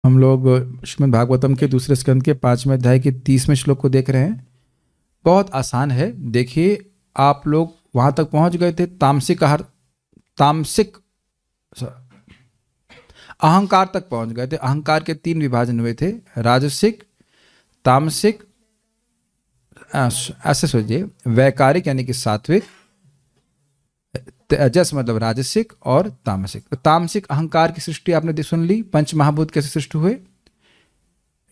हम लोग श्रीमद् भागवतम के दूसरे स्कंद के 5वें अध्याय के 30वें श्लोक को देख रहे हैं। बहुत आसान है। देखिए, आप लोग वहां तक पहुंच गए थे। तामसिक अहंकार तक पहुंच गए थे। अहंकार के 3 विभाजन हुए थे, राजसिक, तामसिक, ऐसे सोचिए, वैकारिक यानी कि सात्विक, तेजस मतलब राजसिक और तामसिक। तो तामसिक अहंकार की सृष्टि आपने सुन ली। पंच महाभूत कैसे सृष्टि हुए।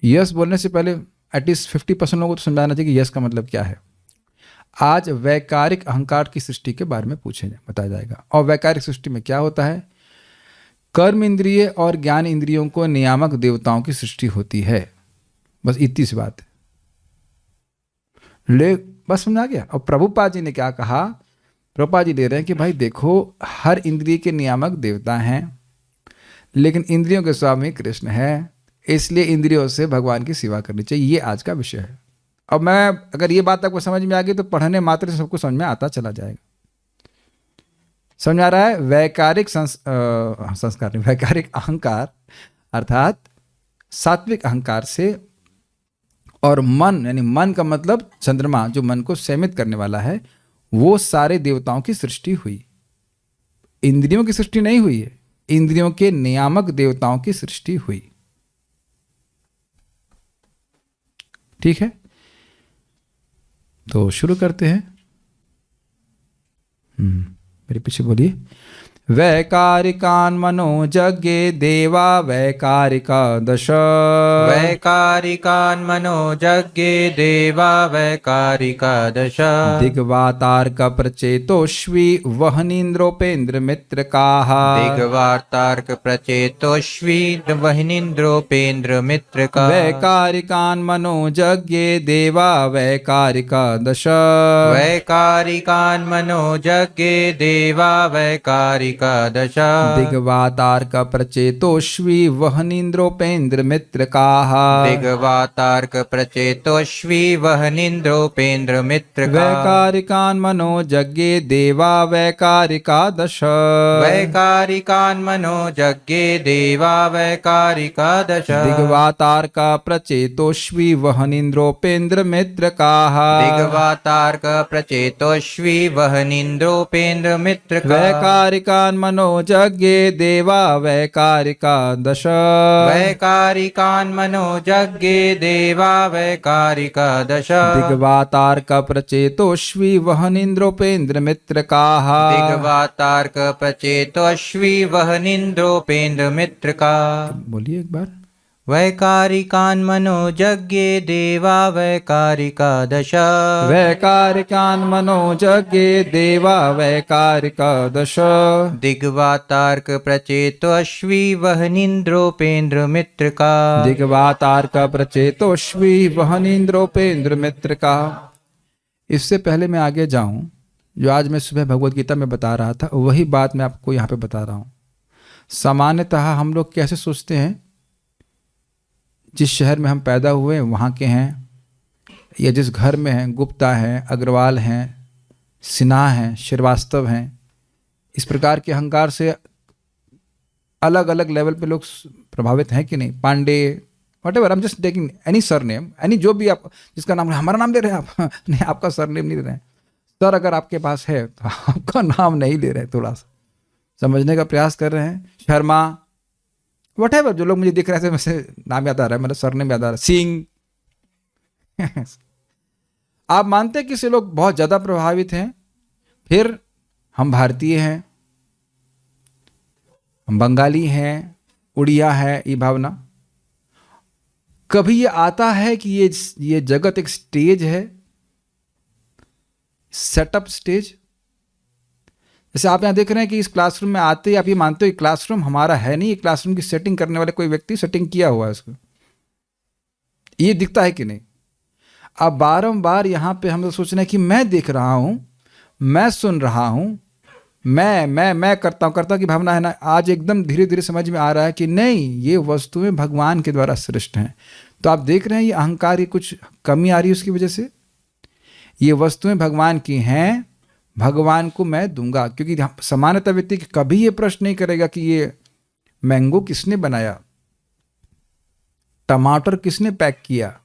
यस बोलने से पहले एटलीस्ट 50% लोगों को तो समझाना चाहिए कि यस का मतलब क्या है। आज वैकारिक अहंकार की सृष्टि के बारे में बताया जाएगा। और वैकारिक सृष्टि में क्या होता है, कर्म इंद्रिय और ज्ञान इंद्रियों को नियामक देवताओं की सृष्टि होती है। बस इतनी सी बात है। बस समझ आ गया। और प्रभुपाद जी ने क्या कहा, प्रभुपाद जी दे रहे हैं कि भाई देखो, हर इंद्रिय के नियामक देवता हैं, लेकिन इंद्रियों के स्वामी कृष्ण है, इसलिए इंद्रियों से भगवान की सेवा करनी चाहिए। ये आज का विषय है। अब मैं अगर ये बात आपको समझ में आ गई तो पढ़ने मात्र से सबको समझ में आता चला जाएगा। समझ आ रहा है। वैकारिक संस्कार नहीं, वैकारिक अहंकार अर्थात सात्विक अहंकार से, और मन यानी मन का मतलब चंद्रमा, जो मन को संयमित करने वाला है, वो सारे देवताओं की सृष्टि हुई। इंद्रियों की सृष्टि नहीं हुई है, इंद्रियों के नियामक देवताओं की सृष्टि हुई। ठीक है, तो शुरू करते हैं। मेरे पीछे बोलिए। वैकारिकान् मनोजज्ञे देवा वैकारिका दश। वैकारिकान् मनोजज्ञे देवा वैकारिका दश। दिग्वातार्क प्रचेतोष्वी वहनीन्द्रोपेन्द्र मित्रकाः। दिग्वातार्क प्रचेतोष्वी वहनीन्द्रोपेन्द्र मित्रकाः। वैकारिकान् मनोजज्ञे देवा वैकारिका दश। वैकारिकान् मनोजज्ञे देवा वैकारिका दश। दिग्वातार्क प्रचेतोष्वी वहनीन्द्रोपेन्द्र मित्रकाः। दिग्वातार्क प्रचेतोष्वी वहनीन्द्रोपेन्द्र मित्रकाः। वैकारिकान् मनोजज्ञे देवा वैकारिका दश। वैकारिकान् मनोजज्ञे देवा वैकारिका दश। दिग्वातार्क प्रचेतोष्वी वहनीन्द्रोपेन्द्र मित्रकाः। दिग्वातार्क प्रचेतोष्वी वहनीन्द्रोपेन्द्र मित्रकाः। वैकारिकान् मनोजज्ञे देवा वैकारिका दश। वैकारिकान् मनोजज्ञे देवा वैकारिका दश। दिग्वातार्क प्रचेतोष्वी वहनीन्द्रोपेन्द्र मित्रकाः। दिग्वातार्क प्रचेतोष्वी वहनीन्द्रोपेन्द्र मित्रकाः। बोलिए एक बार। वैकारिकान् मनोजज्ञे देवा वैकारिका दश। वैकारिकान् मनोजज्ञे देवा वैकारिका दश। दिग्वातार्क प्रचेतोष्वी वहनीन्द्रोपेन्द्र मित्रकाः। दिग्वातार्क प्रचेतोष्वी वहनीन्द्रोपेन्द्र मित्रकाः। इससे पहले मैं आगे जाऊं, जो आज मैं सुबह भगवद गीता में बता रहा था, वही बात मैं आपको यहाँ पे बता रहा हूँ। सामान्यतः हम लोग कैसे सोचते हैं, जिस शहर में हम पैदा हुए वहाँ के हैं, या जिस घर में हैं, गुप्ता हैं, अग्रवाल हैं, सिन्हा हैं, श्रीवास्तव हैं, इस प्रकार के अहंकार से अलग अलग लेवल पे लोग प्रभावित हैं कि नहीं। Pandey, whatever, I am just taking any surname, any जो भी आप जिसका नाम, हमारा नाम ले रहे हैं आप नहीं, आपका सरनेम नहीं ले रहे हैं। सर अगर आपके पास है तो आपका नाम नहीं ले रहे हैं, थोड़ा सा समझने का प्रयास कर रहे हैं। शर्मा, वट एवर, जो लोग मुझे दिख रहे थे, वैसे नाम याद आ रहा है, मतलब सरनेम याद आ रहा है, सिंह आप मानते हैं कि से लोग बहुत ज्यादा प्रभावित हैं। फिर हम भारतीय हैं, हम बंगाली हैं, उड़िया है, ये भावना। कभी ये आता है कि ये जगत एक स्टेज है, सेटअप स्टेज। जैसे आप यहां देख रहे हैं कि इस क्लासरूम में आते ही आप ये मानते हो कि क्लासरूम हमारा है नहीं, ये क्लासरूम की सेटिंग करने वाले कोई व्यक्ति सेटिंग किया हुआ है उसको, ये दिखता है कि नहीं। अब बारंबार यहां पे हम लोग सोच रहे हैं कि मैं देख रहा हूं, मैं सुन रहा हूं, मैं करता हूं की भावना है ना। आज एकदम धीरे धीरे समझ में आ रहा है कि नहीं, ये वस्तुएं भगवान के द्वारा सृष्ट हैं। तो आप देख रहे हैं ये अहंकार, ये कुछ कमी आ रही है उसकी वजह से। ये वस्तुएं भगवान की हैं, भगवान को मैं दूंगा। क्योंकि सामान्यतः व्यक्ति कभी ये प्रश्न नहीं करेगा कि ये मैंगो किसने बनाया, टमाटर किसने पैक किया?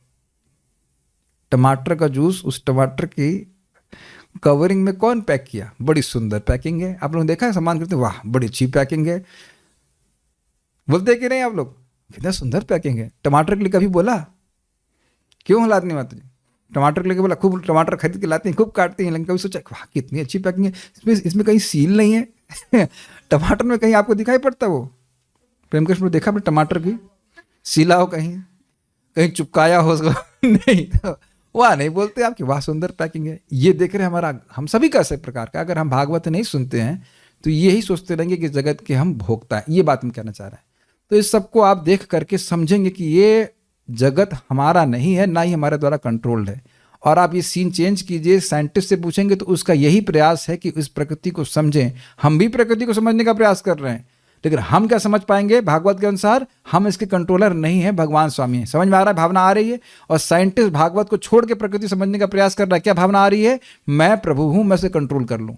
टमाटर का जूस उस टमाटर की कवरिंग में कौन पैक किया? बड़ी सुंदर पैकिंग है। आप लोग देखा है सामान खरीदते, वाह बड़ी अच्छी पैकिंग है, बोलते कि नहीं आप लोग? कितना सुंदर पैकिंग है। टमाटर के लिए कभी बोला? क्यों लाती नहीं माता जी? टमाटर के लिए बोला, खूब टमाटर खरीद के लाती हैं, खूब काटती हैं, लेकिन कभी सोचा वाह कितनी अच्छी पैकिंग है, इसमें कहीं सील नहीं है। टमाटर में कहीं आपको दिखाई पड़ता वो? प्रेम कृष्ण देखा आपने टमाटर की सीला हो कहीं, कहीं चिपकाया हो उसको? नहीं, तो वाह नहीं बोलते आपकी, वाह सुंदर पैकिंग है। ये देख रहे हमारा, हम सभी का ऐसे प्रकार का, अगर हम भागवत नहीं सुनते हैं तो यही सोचते रहेंगे कि जगत के हम भोक्ता हैं। ये बात हम कहना चाह रहे हैं। तो इस सबको आप देख करके समझेंगे कि ये जगत हमारा नहीं है, ना ही हमारे द्वारा कंट्रोल्ड है। और आप ये सीन चेंज कीजिए, साइंटिस्ट से पूछेंगे तो उसका यही प्रयास है कि इस प्रकृति को समझें। हम भी प्रकृति को समझने का प्रयास कर रहे हैं, लेकिन हम क्या समझ पाएंगे? भागवत के अनुसार हम इसके कंट्रोलर नहीं है, भगवान स्वामी है। समझ में आ रहा है? भावना आ रही है? और साइंटिस्ट भागवत को छोड़ के प्रकृति समझने का प्रयास कर रहा है। क्या भावना आ रही है? मैं प्रभु हूं, मैं इसे कंट्रोल कर लूं।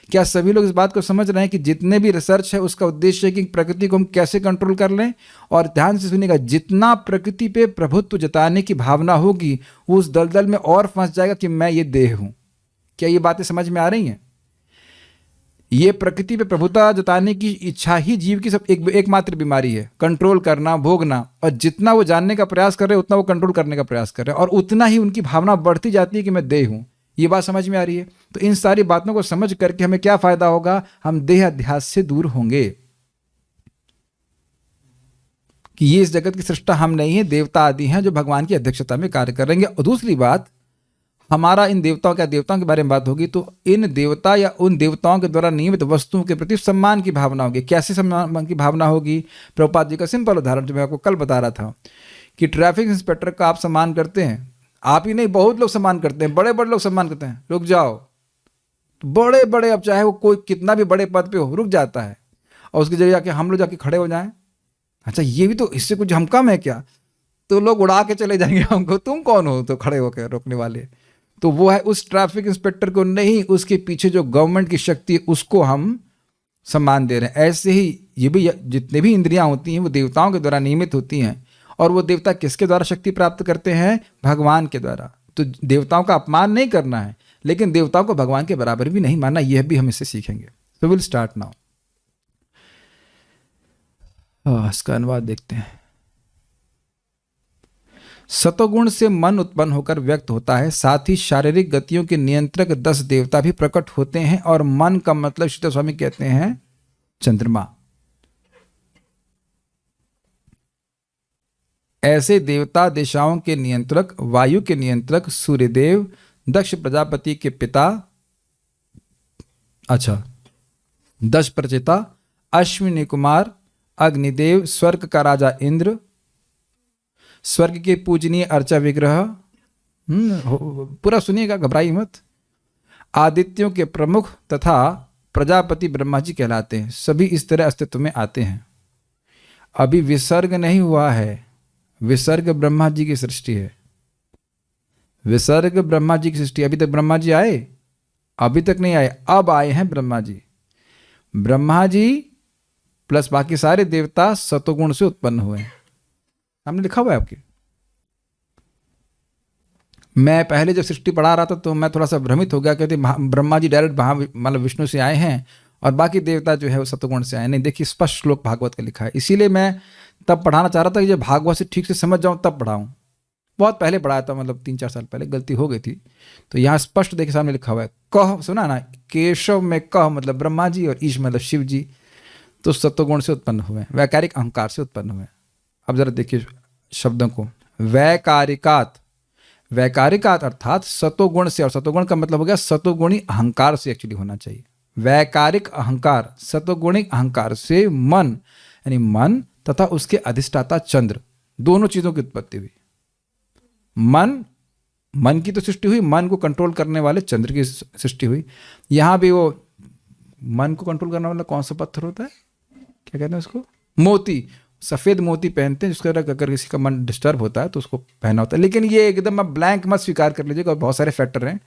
क्या सभी लोग इस बात को समझ रहे हैं कि जितने भी रिसर्च है उसका उद्देश्य है कि प्रकृति को हम कैसे कंट्रोल कर लें? और ध्यान से सुनिएगा, जितना प्रकृति पे प्रभुत्व जताने की भावना होगी वो उस दलदल में और फंस जाएगा कि मैं ये देह हूं। क्या ये बातें समझ में आ रही हैं? ये प्रकृति पे प्रभुता जताने की इच्छा ही जीव की सब एकमात्र बीमारी है, कंट्रोल करना, भोगना। और जितना वो जानने का प्रयास कर रहे हैं उतना वो कंट्रोल करने का प्रयास कर रहे हैं, और उतना ही उनकी भावना बढ़ती जाती है कि मैं देह हूं। ये बात समझ में आ रही है? तो इन सारी बातों को समझ करके हमें क्या फायदा होगा? हम देह अध्यास से दूर होंगे कि ये इस जगत की सृष्टा हम नहीं है, देवता आदि हैं जो भगवान की अध्यक्षता में कार्य करेंगे। और दूसरी बात, हमारा इन देवताओं के बारे में बात होगी तो इन देवता या उन देवताओं के द्वारा नियमित वस्तुओं के प्रति सम्मान की भावना होगी। कैसे सम्मान की भावना होगी? प्रभुपाद जी का सिंपल उदाहरण जो मैं आपको कल बता रहा था कि ट्रैफिक इंस्पेक्टर का आप सम्मान करते हैं, आप ही नहीं बहुत लोग सम्मान करते हैं, बड़े बड़े लोग सम्मान करते हैं, रुक जाओ, तो बड़े बड़े, अब चाहे वो कोई कितना भी बड़े पद पे हो, रुक जाता है। और उसकी जगह जाके हम लोग जाके खड़े हो जाएं, अच्छा ये भी तो, इससे कुछ हम कम है क्या? तो लोग उड़ा के चले जाएंगे हमको, तुम कौन हो तो खड़े होकर रोकने वाले? तो वो है उस ट्रैफिक इंस्पेक्टर को नहीं, उसके पीछे जो गवर्नमेंट की शक्ति है उसको हम सम्मान दे रहे हैं। ऐसे ही ये भी, जितने भी इंद्रियां होती हैं वो देवताओं के द्वारा नियमित होती हैं, और वो देवता किसके द्वारा शक्ति प्राप्त करते हैं? भगवान के द्वारा। तो देवताओं का अपमान नहीं करना है, लेकिन देवताओं को भगवान के बराबर भी नहीं मानना, यह भी हम इससे सीखेंगे। तो विल स्टार्ट नाउ। इसका अनुवाद देखते हैं। सतोगुण से मन उत्पन्न होकर व्यक्त होता है, साथ ही शारीरिक गतियों के नियंत्रक 10 देवता भी प्रकट होते हैं, और मन का मतलब शीतल स्वामी कहते हैं चंद्रमा। ऐसे देवता दिशाओं के नियंत्रक, वायु के नियंत्रक सूर्यदेव, दक्ष प्रजापति के पिता, अच्छा दक्ष प्रचेता, अश्विनी कुमार, अग्निदेव, स्वर्ग का राजा इंद्र, स्वर्ग के पूजनीय अर्चा विग्रह, पूरा सुनिएगा, घबराइए मत, आदित्यों के प्रमुख तथा प्रजापति ब्रह्मा जी कहलाते हैं। सभी इस तरह अस्तित्व में आते हैं। अभी विसर्ग नहीं हुआ है, विसर्ग ब्रह्मा जी की सृष्टि है। विसर्ग ब्रह्मा जी की सृष्टि। अभी तक ब्रह्मा जी आए? अभी तक नहीं आए, अब आए हैं ब्रह्मा जी। ब्रह्मा जी प्लस बाकी सारे देवता सतोगुण से उत्पन्न हुए हैं। हमने लिखा हुआ है आपके। मैं पहले जब सृष्टि पढ़ा रहा था तो मैं थोड़ा सा भ्रमित हो गया, कहते ब्रह्मा जी डायरेक्ट मतलब विष्णु से आए हैं और बाकी देवता जो है वो सतोगुण से आए। नहीं, देखिए स्पष्ट श्लोक भागवत का लिखा है। इसीलिए मैं तब पढ़ाना चाह रहा था कि जब भागवत से ठीक से समझ जाऊं तब पढ़ाऊं। बहुत पहले पढ़ाया था, मतलब 3-4 साल पहले, गलती हो गई थी। तो यहाँ स्पष्ट देखिए सामने लिखा हुआ है, कह, सुना ना, केशव में कह मतलब ब्रह्मा जी और ईश मतलब शिव जी, तो सत्वगुण से उत्पन्न हुए, वैकारिक अहंकार से उत्पन्न हुए। अब जरा देखिए शब्दों को, वैकारिकात, वैकारिकात अर्थात सतोगुण से, और सतोगुण का मतलब हो गया सतोगुणी अहंकार से एक्चुअली होना चाहिए। वैकारिक अहंकार, सतोगुणी अहंकार से मन, यानी मन तथा उसके अधिष्ठाता चंद्र, दोनों चीजों की उत्पत्ति हुई। मन की तो सृष्टि हुई, मन को कंट्रोल करने वाले चंद्र की सृष्टि हुई। यहां भी वो मन को कंट्रोल करने वाला कौन सा पत्थर होता है, क्या कहते हैं उसको, मोती, सफेद मोती पहनते हैं, जिसका अगर किसी का मन डिस्टर्ब होता है तो उसको पहना होता है। लेकिन ये एकदम आप ब्लैंक मत स्वीकार कर लीजिएगा, बहुत सारे फैक्टर हैं।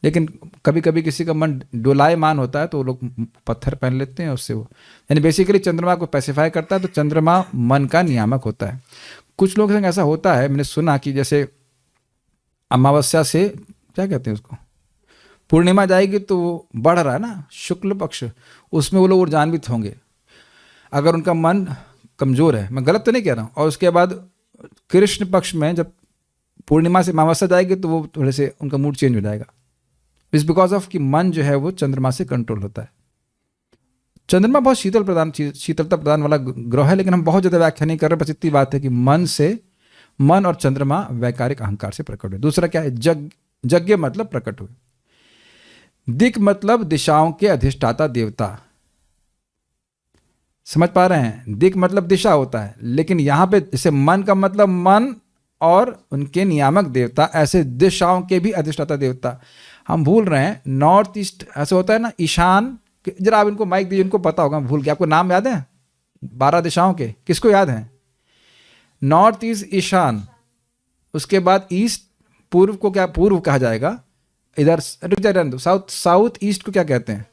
लेकिन कभी कभी किसी का मन डोलायमान होता है तो लोग पत्थर पहन लेते हैं, उससे वो, यानी बेसिकली चंद्रमा को स्पेसिफाई करता है। तो चंद्रमा मन का नियामक होता है। कुछ लोगों के संग ऐसा होता है, मैंने सुना कि जैसे अमावस्या से क्या कहते हैं उसको, पूर्णिमा जाएगी तो वो बढ़ रहा है ना शुक्ल पक्ष, उसमें वो लोग ऊर्जान्वित होंगे अगर उनका मन कमज़ोर है, मैं गलत तो नहीं कह रहा हूँ। और उसके बाद कृष्ण पक्ष में जब पूर्णिमा से अमावस्या जाएगी तो वो थोड़े से उनका मूड चेंज हो जाएगा। इस बिकॉज ऑफ कि मन जो है वो चंद्रमा से कंट्रोल होता है। चंद्रमा बहुत शीतलता प्रदान वाला ग्रह है, लेकिन हम बहुत ज़्यादा व्याख्या नहीं कर रहे, बस इतनी बात है कि मन और चंद्रमा वैकारिक अहंकार से प्रकट हुए। दूसरा क्या है, यज्ञ मतलब प्रकट हुए। दिक् मतलब दिशाओं के अधिष्ठाता देवता, समझ पा रहे हैं? दिक् मतलब दिशा होता है, लेकिन यहां पे जैसे मन का मतलब मन और उनके नियामक देवता, ऐसे दिशाओं के भी अधिष्ठाता देवता। हम भूल रहे हैं, नॉर्थ ईस्ट ऐसे होता है ना, ईशान, जरा आप इनको माइक दीजिए, इनको पता होगा, भूल गया। आपको नाम याद है 12 दिशाओं के? किसको याद है? नॉर्थ ईस्ट ईशान, उसके बाद ईस्ट पूर्व को क्या पूर्व कहा जाएगा, इधर साउथ ईस्ट को क्या कहते हैं,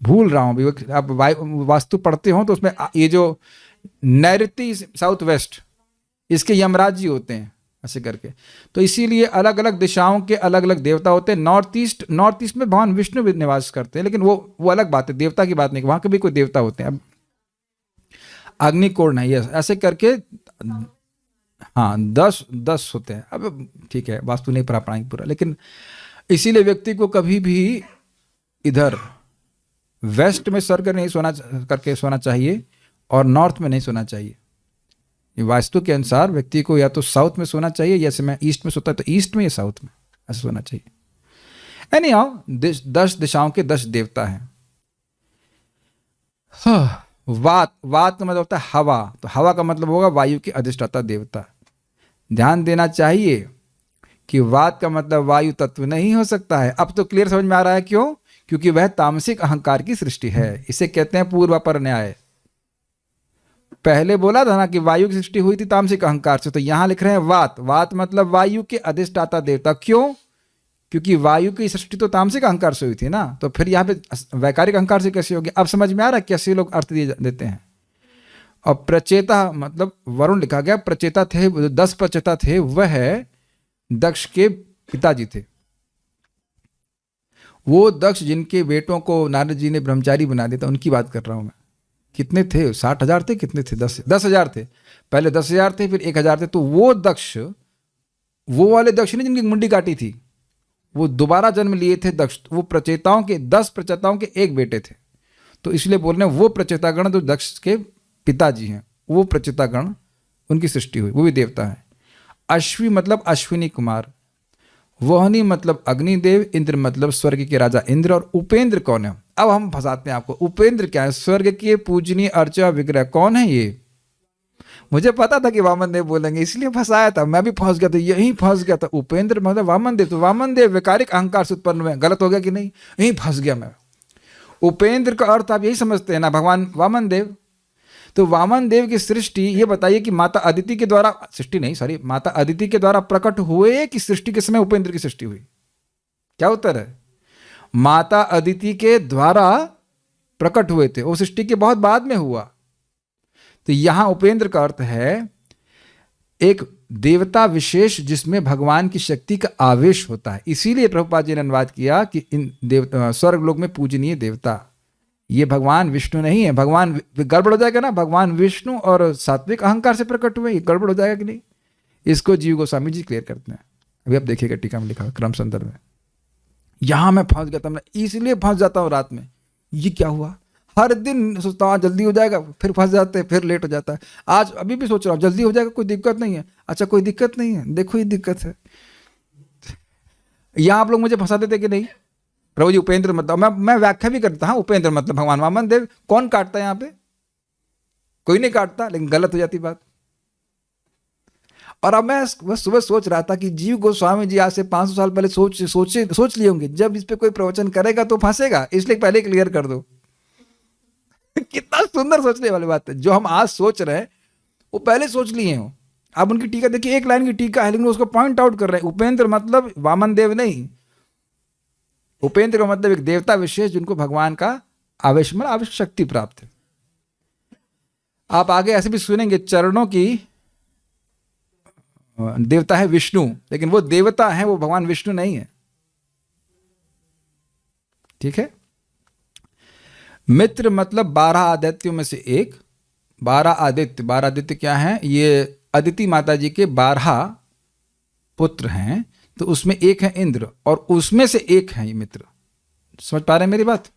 भूल रहा हूं अभी। आप वास्तु पढ़ते हो तो उसमें ये जो नैऋत्य साउथ वेस्ट, इसके यमराज जी होते हैं ऐसे करके। तो इसीलिए अलग अलग दिशाओं के अलग अलग देवता होते हैं। नॉर्थ ईस्ट में भगवान विष्णु भी निवास करते हैं, लेकिन वो अलग बात है, देवता की बात नहीं, वहां के भी कोई देवता होते हैं। अब अग्निकोण है, ऐसे करके हाँ 10 होते हैं। अब ठीक है, वास्तु नहीं पढ़ा पाएंगे पूरा, लेकिन इसीलिए व्यक्ति को कभी भी इधर वेस्ट में स्वर्ग नहीं सोना चाहिए और नॉर्थ में नहीं सोना चाहिए। ये वास्तु के अनुसार व्यक्ति को या तो साउथ में सोना चाहिए, जैसे मैं ईस्ट में सोता है तो ईस्ट में या साउथ में ऐसा सोना चाहिए। एनी हाउ 10 दिशाओं के 10 देवता हैं। वात का मतलब होता है हवा, तो हवा का मतलब होगा वायु के अधिष्ठाता देवता। ध्यान देना चाहिए कि वात का मतलब वायु तत्व नहीं हो सकता है। अब तो क्लियर समझ में आ रहा है क्यों? क्योंकि वह तामसिक अहंकार की सृष्टि है। इसे कहते हैं पूर्वापर न्याय। पहले बोला था ना कि वायु की सृष्टि हुई थी तामसिक अहंकार से, तो यहां लिख रहे हैं वात मतलब वायु के अधिष्ठाता देवता। क्यों? क्योंकि वायु की सृष्टि तो तामसिक अहंकार से हुई थी ना, तो फिर यहाँ पे वैकारिक अहंकार से कैसे होगी? अब समझ में आ रहा है कैसे लोग अर्थ देते हैं। और प्रचेता मतलब वरुण लिखा गया, प्रचेता थे 10 प्रचेता थे, वह दक्ष के पिताजी थे। वो दक्ष जिनके बेटों को नारद जी ने ब्रह्मचारी बना दिया था, उनकी बात कर रहा हूं मैं। कितने थे? 60,000 थे? कितने थे? 10,000 थे। पहले 10,000 थे, फिर 1,000 थे। तो वो दक्ष, वो वाले दक्ष ने जिनकी मुंडी काटी थी, वो दोबारा जन्म लिए थे दक्ष। वो प्रचेताओं के 10 प्रचेताओं के एक बेटे थे, तो इसलिए बोल रहे हैं वो प्रचेतागण जो दक्ष के पिताजी हैं, वो प्रचेतागण, उनकी सृष्टि हुई, वो भी देवता है। अश्वी मतलब अश्विनी कुमार, वहनी मतलब अग्निदेव, इंद्र मतलब स्वर्ग के राजा इंद्र। और उपेंद्र कौन है? अब हम फंसाते हैं आपको। उपेंद्र क्या है? स्वर्ग के पूजनीय अर्चा विग्रह। कौन है ये? मुझे पता था कि वामन देव बोलेंगे, इसलिए फंसाया था, मैं भी फंस गया था, यही फंस गया था। उपेंद्र मतलब वामन देव, तो वामन देव वैकारिक अहंकार से उत्पन्न हुए। गलत हो गया कि नहीं? यही फंस गया मैं। उपेंद्र का अर्थ आप यही समझते हैं ना, भगवान वामन देव। तो वामन देव की सृष्टि, ये बताइए कि माता अदिति के द्वारा, सृष्टि नहीं सॉरी, माता अदिति के द्वारा प्रकट हुए कि सृष्टि के समय उपेंद्र की सृष्टि हुई? क्या उत्तर है? माता अदिति के द्वारा प्रकट हुए थे, वो सृष्टि के बहुत बाद में हुआ। तो यहां उपेंद्र का अर्थ है एक देवता विशेष जिसमें भगवान की शक्ति का आवेश होता है। इसीलिए प्रभुपाद जी ने अनुवाद किया कि इन स्वर्ग लोक में पूजनीय देवता ये भगवान विष्णु नहीं है। भगवान गड़बड़ हो जाएगा ना, भगवान विष्णु और सात्विक अहंकार से प्रकट हुए, ये गड़बड़ हो जाएगा कि नहीं? इसको जीव गोस्वामी जी क्लियर करते हैं। अभी आप देखिएगा टीका में लिखा क्रम संदर्भ में। यहां मैं फंस गया था, मैं इसलिए फंस जाता हूं रात में। ये क्या हुआ? हर दिन सोचता हूँ जल्दी हो जाएगा, फिर फंस जाते हैं, फिर लेट हो जाता है। आज अभी भी सोच रहा हूँ जल्दी हो जाएगा, कोई दिक्कत नहीं है। अच्छा कोई दिक्कत नहीं है, देखो ये दिक्कत है। यहां आप लोग मुझे फंसा देते कि नहीं? प्रभु जी उपेंद्र मतलब, मैं व्याख्या भी करता हूँ, उपेंद्र मतलब भगवान वामन देव। कौन काटता है यहाँ पे? कोई नहीं काटता, लेकिन गलत हो जाती बात। और अब मैं सुबह सोच रहा था कि जीव गोस्वामी जी आज से 500 साल पहले सोच लिए होंगे, जब इस पे कोई प्रवचन करेगा तो फंसेगा, इसलिए पहले क्लियर कर दो। कितना सुंदर सोचने वाली बात है। जो हम आज सोच रहे हैं वो पहले सोच लिए हो। आप उनकी टीका देखिए, एक लाइन की टीका है, लेकिन उसको पॉइंट आउट कर रहे हैं। उपेंद्र मतलब वामन देव नहीं, उपेंद्र का मतलब एक देवता विशेष जिनको भगवान का आवेश में आवश्यक शक्ति प्राप्त है। आप आगे ऐसे भी सुनेंगे चरणों की देवता है विष्णु, लेकिन वो देवता है, वो भगवान विष्णु नहीं है। ठीक है। मित्र मतलब 12 आदित्यों में से एक। 12 आदित्य क्या है? ये अदिति माता जी के 12 पुत्र हैं, तो उसमें एक है इंद्र और उसमें से एक है ये मित्र। समझ पा रहे हैं मेरी बात?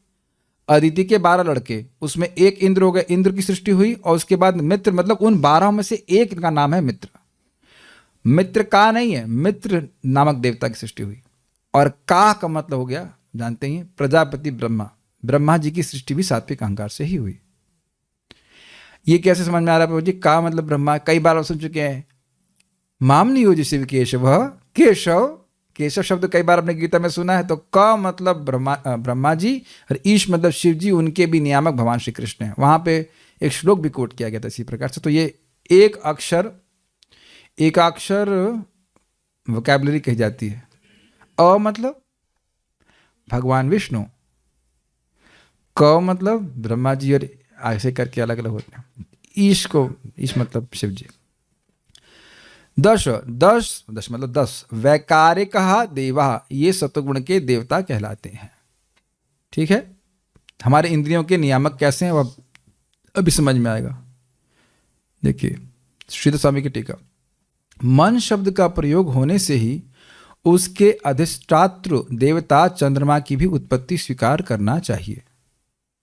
अदिति के 12 लड़के, उसमें एक इंद्र हो गए, इंद्र की सृष्टि हुई, और उसके बाद मित्र मतलब उन 12 में से एक का नाम है मित्र। मित्र का नहीं है, मित्र नामक देवता की सृष्टि हुई। और का मतलब हो गया, जानते ही, प्रजापति ब्रह्मा। ब्रह्मा जी की सृष्टि भी सात्विक अहंकार से ही हुई। ये कैसे समझ में आ रहा है प्रभु जी? का मतलब ब्रह्मा, कई बार आप सुन चुके हैं। मामनी हो शिव केशव, केशव, केशव शब्द कई बार आपने गीता में सुना है। तो क मतलब ब्रह्मा जी, और ईश मतलब शिव जी, उनके भी नियामक भगवान श्री कृष्ण हैं। वहां पे एक श्लोक भी कोट किया गया था इसी प्रकार से। तो ये एकाक्षर वोकैबुलरी कही जाती है। अ मतलब भगवान विष्णु, क मतलब ब्रह्मा जी, और ऐसे करके अलग अलग होते हैं। ईश मतलब शिव जी। दश मतलब 10। वैकारिक देवा, ये सत्वगुण के देवता कहलाते हैं। ठीक है। हमारे इंद्रियों के नियामक कैसे हैं वो अभी समझ में आएगा। देखिए श्रीधर स्वामी की टीका, मन शब्द का प्रयोग होने से ही उसके अधिष्ठात्र देवता चंद्रमा की भी उत्पत्ति स्वीकार करना चाहिए।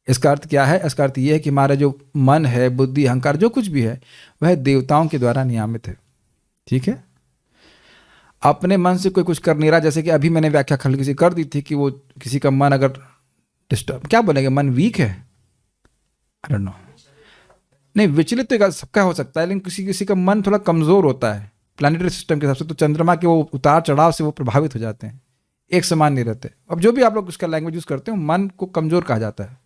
इसका अर्थ क्या है? इसका अर्थ यह है कि हमारा जो मन है, बुद्धि, अहंकार, जो कुछ भी है, वह देवताओं के द्वारा नियामित है। ठीक है। अपने मन से कोई कुछ कर नहीं रहा। जैसे कि अभी मैंने व्याख्या हल्की सी कर दी थी कि वो किसी का मन अगर डिस्टर्ब, क्या बोलेंगे, मन वीक है, आई डोंट नो, नहीं विचलित तो सबका हो सकता है, लेकिन किसी किसी का मन थोड़ा कमजोर होता है प्लानिटरी सिस्टम के हिसाब से। तो चंद्रमा के वो उतार चढ़ाव से वो प्रभावित हो जाते हैं, एक समान नहीं रहते। अब जो भी आप लोग उसका लैंग्वेज यूज करते हो, मन को कमजोर कहा जाता है।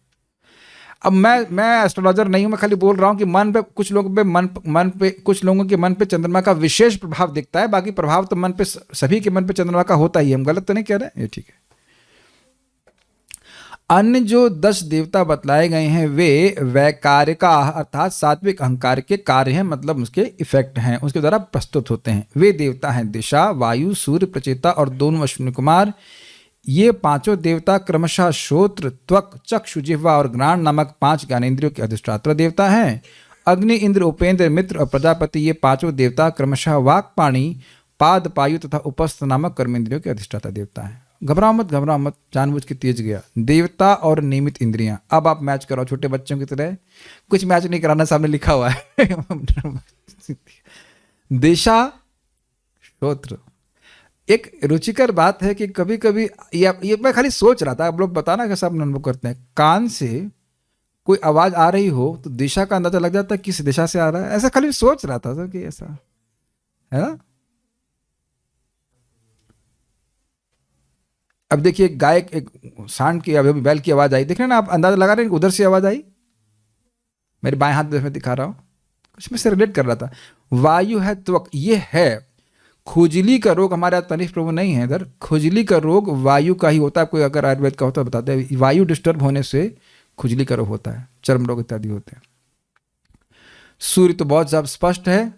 अब मैं एस्ट्रोलॉजर नहीं हूं, मैं खाली बोल रहा हूं कि मन पे कुछ लोगों पे कुछ लोगों के मन पे चंद्रमा का विशेष प्रभाव दिखता है। बाकी प्रभाव तो मन पे, सभी के मन पे चंद्रमा का होता ही है। हम गलत तो नहीं कह रहे, ये ठीक है। अन्य जो 10 देवता बतलाए गए हैं वे वैकारिका अर्थात सात्विक अहंकार के कार्य हैं, मतलब उसके इफेक्ट हैं, उसके द्वारा प्रस्तुत होते हैं। वे देवता हैं दिशा, वायु, सूर्य, प्रचेता और दोनों अश्विनी कुमार। ये पांचों देवता क्रमशः श्रोत्र, त्वक, चक्षु, जिह्वा और घ्राण नामक 5 ज्ञानेंद्रियों के अधिष्ठात्र देवता हैं। अग्नि, इंद्र, उपेंद्र, मित्र और प्रजापति, ये पांचों देवता क्रमशः वाक, पाणी, पाद, पायु तथा उपस्थ नामक कर्मेंद्रियों के अधिष्ठाता देवता हैं। घबराओ मत, जानबूझ के तेज गया। देवता और नियमित इंद्रियां। अब आप मैच कराओ छोटे बच्चों की तरह, कुछ मैच नहीं कराना, सामने लिखा हुआ है। दिशा, श्रोत्र। एक रुचिकर बात है कि कभी कभी ये मैं खाली सोच रहा था, आप लोग बताना कैसा आप अनुभव करते हैं। कान से कोई आवाज आ रही हो तो दिशा का अंदाजा लग जाता है किस दिशा से आ रहा है। ऐसा खाली सोच रहा था कि ऐसा है ना। अब देखिए गाय, एक सांड की, अभी बैल की आवाज आई, देख रहे ना आप, अंदाजा लगा रहे हैं उधर से आवाज आई। मेरे बाएं हाथ में दिखा रहा हूं, कुछ में से रिलेट कर रहा था। वायु है, त्वक, ये है। खुजली का रोग, हमारे यहाँ तनिष्क प्रभु नहीं है इधर, खुजली का रोग वायु का ही होता है। कोई अगर आयुर्वेद का होता है बताते हैं, वायु डिस्टर्ब होने से खुजली का रोग होता है, चर्म रोग इत्यादि होते हैं। सूर्य तो बहुत ज्यादा स्पष्ट है।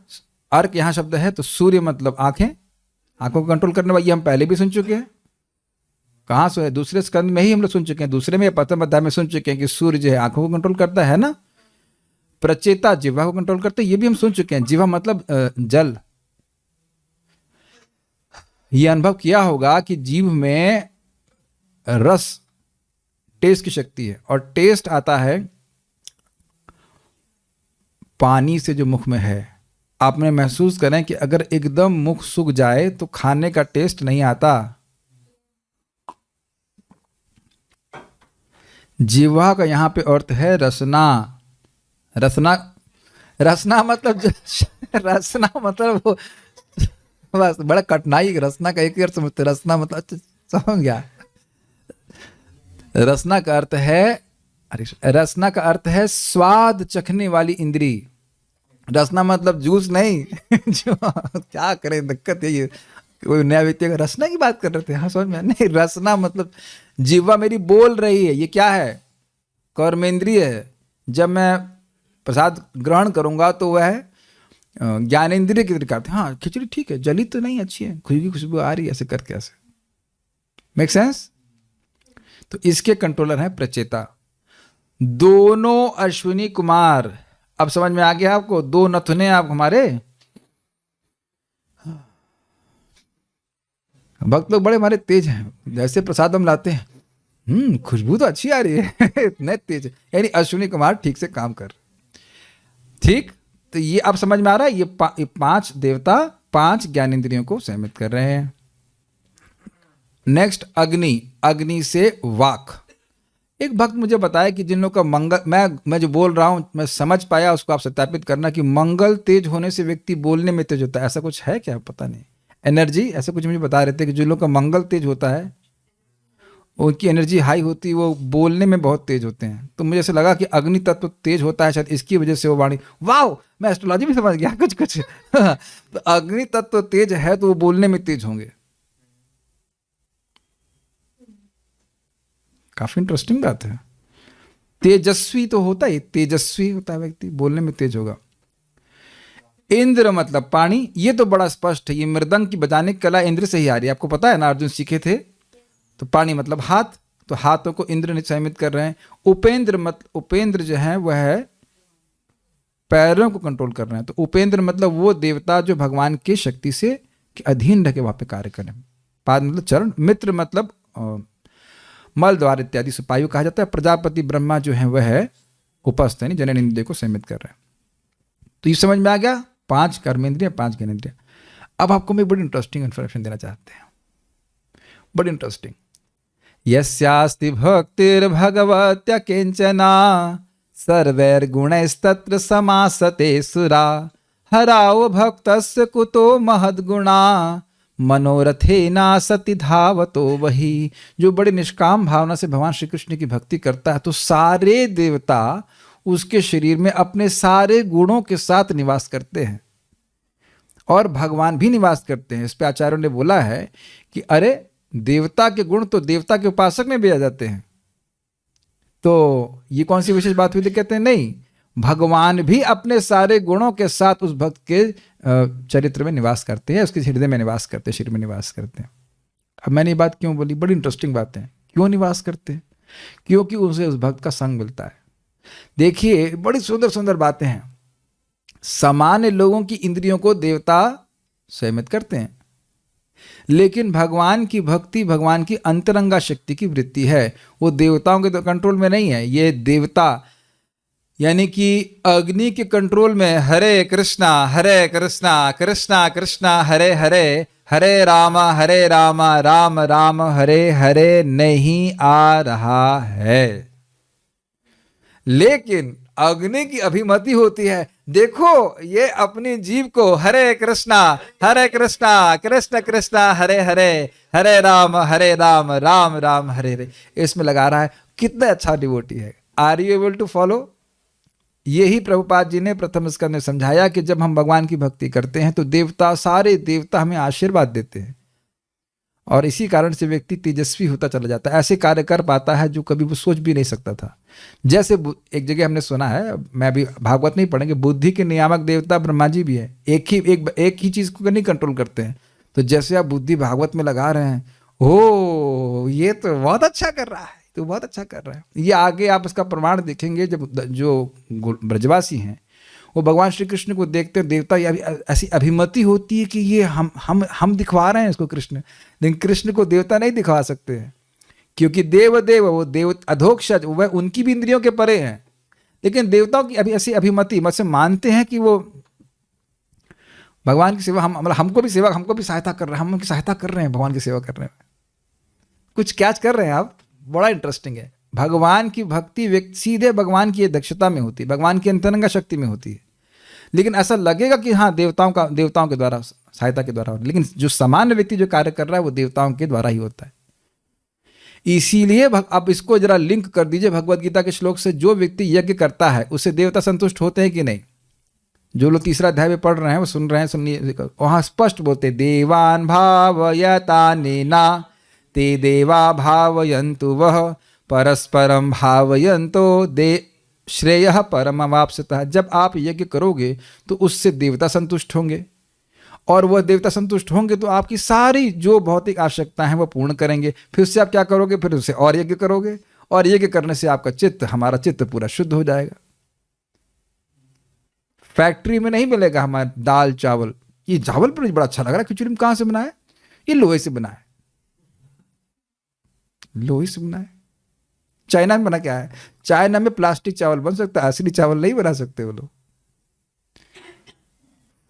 अर्क यहाँ शब्द है, तो सूर्य मतलब आंखें, आंखों को कंट्रोल करने वाली। ये हम पहले भी सुन चुके हैं। कहाँ से है? दूसरे स्कंद में ही हम लोग सुन चुके हैं, दूसरे में, प्रथम अध्याय में सुन चुके हैं कि सूर्य जो है आंखों को कंट्रोल करता है ना। प्रचेता जिह्वा को कंट्रोल करते हैं, ये भी हम सुन चुके हैं। जिह्वा मतलब जल। ये अनुभव किया होगा कि जीभ में रस, टेस्ट की शक्ति है, और टेस्ट आता है पानी से जो मुख में है। आपने महसूस करें कि अगर एकदम मुख सूख जाए तो खाने का टेस्ट नहीं आता। जिह्वा का यहाँ पे अर्थ है रसना। रसना मतलब रसना मतलब वो बस बड़ा कठिनाई। रसना का एक ही अर्थ समझते, रसना मतलब समझ गया। रसना का अर्थ है, रसना का अर्थ है स्वाद चखने वाली इंद्री। रसना मतलब जूस नहीं। जो क्या करें, दिक्कत है ये। कोई नया व्यक्ति अगर रसना की बात कर रहे थे, हाँ समझ में नहीं। रसना मतलब जिह्वा मेरी बोल रही है। ये क्या है? कर्मेंद्रिय है। जब मैं प्रसाद ग्रहण करूंगा तो वह ज्ञानेंद्रिय की तरह करते हैं। हाँ खिचड़ी ठीक है, जली तो नहीं, अच्छी है, खुशबू खुशबू आ रही है, ऐसे करके ऐसे। Make sense? तो इसके कंट्रोलर हैं प्रचेता। दोनों अश्विनी कुमार, अब समझ में आ गया आपको? दो नथुने आप हमारे भक्त लोग बड़े हमारे तेज हैं। जैसे प्रसाद हम लाते हैं, खुशबू तो अच्छी आ रही है इतने तेज, यानी अश्विनी कुमार ठीक से काम कर। ठीक, तो ये अब समझ में आ रहा है, ये 5 देवता 5 ज्ञानेंद्रियों को सहमित कर रहे हैं। नेक्स्ट अग्नि, अग्नि से वाक। एक भक्त मुझे बताया कि जिन लोगों का मंगल, मैं जो बोल रहा हूं मैं समझ पाया, उसको आप सत्यापित करना कि मंगल तेज होने से व्यक्ति बोलने में तेज होता है। ऐसा कुछ है क्या? पता नहीं, एनर्जी ऐसा कुछ मुझे बता रहे थे कि जो लोग का मंगल तेज होता है, उनकी एनर्जी हाई होती है, वो बोलने में बहुत तेज होते हैं। तो मुझे ऐसा लगा कि अग्नि तत्व तेज होता है, शायद इसकी वजह से वो वाणी। वाह, मैं एस्ट्रोलॉजी भी समझ गया कुछ कुछ तो अग्नि तत्व तेज है तो वो बोलने में तेज होंगे। काफी इंटरेस्टिंग बात है। तेजस्वी तो होता है, तेजस्वी होता है व्यक्ति, बोलने में तेज होगा। इंद्र मतलब पानी, ये तो बड़ा स्पष्ट है, ये मृदंग की बजाने की कला इंद्र से ही आ रही है। आपको पता है ना, अर्जुन सीखे थे। तो पानी मतलब हाथ, तो हाथों को इंद्र ने सहमित कर रहे हैं। उपेंद्र जो है वह है पैरों को कंट्रोल कर रहे हैं। तो उपेंद्र मतलब वो देवता जो भगवान की शक्ति से के अधीन रह के वहां पे कार्य करें। पाद मतलब चरण, मित्र मतलब मल द्वार इत्यादि से पायु कहा जाता है। प्रजापति ब्रह्मा जो है वह है उपस्थ, यानी जननेंद्रिय को सहमित कर रहे हैं। तो ये समझ में आ गया, 5 कर्मेंद्रिय 5 ज्ञानेंद्रिय। अब आपको मैं बड़ी इंटरेस्टिंग इन्फॉर्मेशन देना चाहते हैं, बड़ी इंटरेस्टिंग। यस्यास्ति भक्तिर्भगवत्या किंचना सर्वैर्गुणैस्तत्र समासते सुरा हराओ भक्तस्य कुतो महद्गुणा मनोरथेना सति धावतो वही। जो बड़े निष्काम भावना से भगवान श्री कृष्ण की भक्ति करता है तो सारे देवता उसके शरीर में अपने सारे गुणों के साथ निवास करते हैं और भगवान भी निवास करते हैं। इस पे आचार्यों ने बोला है कि अरे देवता के गुण तो देवता के उपासक में भी आ जाते हैं। तो ये कौन सी विशेष बात हुई? कहते हैं नहीं, भगवान भी अपने सारे गुणों के साथ उस भक्त के चरित्र में निवास करते हैं, उसके हृदय में निवास करते हैं, शरीर में निवास करते हैं। अब मैंने ये बात क्यों बोली? बड़ी इंटरेस्टिंग बात है। क्यों निवास करते हैं? क्योंकि उसे उस भक्त का संग मिलता है। देखिए बड़ी सुंदर सुंदर बातें हैं। सामान्य लोगों की इंद्रियों को देवता सहमित करते हैं, लेकिन भगवान की भक्ति भगवान की अंतरंगा शक्ति की वृत्ति है, वो देवताओं के तो कंट्रोल में नहीं है। ये देवता यानी कि अग्नि के कंट्रोल में हरे कृष्णा कृष्णा कृष्णा हरे हरे, हरे राम राम राम हरे हरे नहीं आ रहा है। लेकिन अग्नि की अभिमति होती है, देखो ये अपनी जीव को हरे कृष्णा कृष्ण कृष्णा हरे हरे, हरे राम राम राम हरे हरे, इसमें लगा रहा है। कितना अच्छा डिवोटी है। Are you able to follow? यही प्रभुपाद जी ने प्रथम स्कंद में समझाया कि जब हम भगवान की भक्ति करते हैं तो देवता, सारे देवता हमें आशीर्वाद देते हैं और इसी कारण से व्यक्ति तेजस्वी होता चला जाता है, ऐसे कार्य कर पाता है जो कभी वो सोच भी नहीं सकता था। जैसे एक जगह हमने सुना है, मैं भी भागवत नहीं पढ़ेंगे, बुद्धि के नियामक देवता ब्रह्मा जी भी है, एक ही चीज को नहीं कंट्रोल करते हैं। तो जैसे आप बुद्धि भागवत में लगा रहे हैं, ओ ये तो बहुत अच्छा कर रहा है, तो बहुत अच्छा कर रहा है। ये आगे आप इसका प्रमाण देखेंगे। जब जो ब्रजवासी हैं वो भगवान श्री कृष्ण को देखते हैं, देवता ऐसी अभिमति होती है कि ये हम दिखवा रहे हैं इसको कृष्ण, लेकिन कृष्ण को देवता नहीं दिखवा सकते हैं, क्योंकि देव वो देव अधोक्षज, वह उनकी भी इंद्रियों के परे हैं। लेकिन देवताओं की ऐसी अभिमति मतलब मानते हैं कि वो भगवान की सेवा, हमको भी सहायता कर रहे हैं, हम उनकी सहायता कर रहे हैं, भगवान की सेवा कर रहे हैं। कुछ कैच कर रहे हैं आप? बड़ा इंटरेस्टिंग है। भगवान की भक्ति सीधे भगवान की दक्षता में होती है, भगवान की अंतरंगा शक्ति में होती है। लेकिन ऐसा लगेगा कि हाँ देवताओं के द्वारा, सहायता के द्वारा, लेकिन जो सामान्य व्यक्ति जो कार्य कर रहा है वो देवताओं के द्वारा ही होता है। इसीलिए अब इसको जरा लिंक कर दीजिए भगवत गीता के श्लोक से। जो व्यक्ति यज्ञ करता है उससे देवता संतुष्ट होते हैं कि नहीं? जो लोग 3रा अध्याय में पढ़ रहे हैं वो सुन रहे हैं, सुनिए, वहां स्पष्ट बोलते, देवान भावयतानेना ते देवा भावयन्तु वह परस्परम भावयन्तो श्रेयः परमवाप्स्यतः। जब आप यज्ञ करोगे तो उससे देवता संतुष्ट होंगे, और वह देवता संतुष्ट होंगे तो आपकी सारी जो भौतिक आवश्यकताएं हैं वह पूर्ण करेंगे। फिर उससे आप क्या करोगे, फिर उससे और यज्ञ करोगे, और यज्ञ करने से आपका चित्त, हमारा चित्त पूरा शुद्ध हो जाएगा। फैक्ट्री में नहीं मिलेगा हमारा दाल चावल, ये चावल पर बड़ा अच्छा लग रहा है, खिचड़ी में कहां से बना है, ये लोहे से बना है, लोहे से बना है। चाइना में बना क्या है, चाइना में प्लास्टिक चावल बन सकता है, असली चावल नहीं बना सकते वो लोग।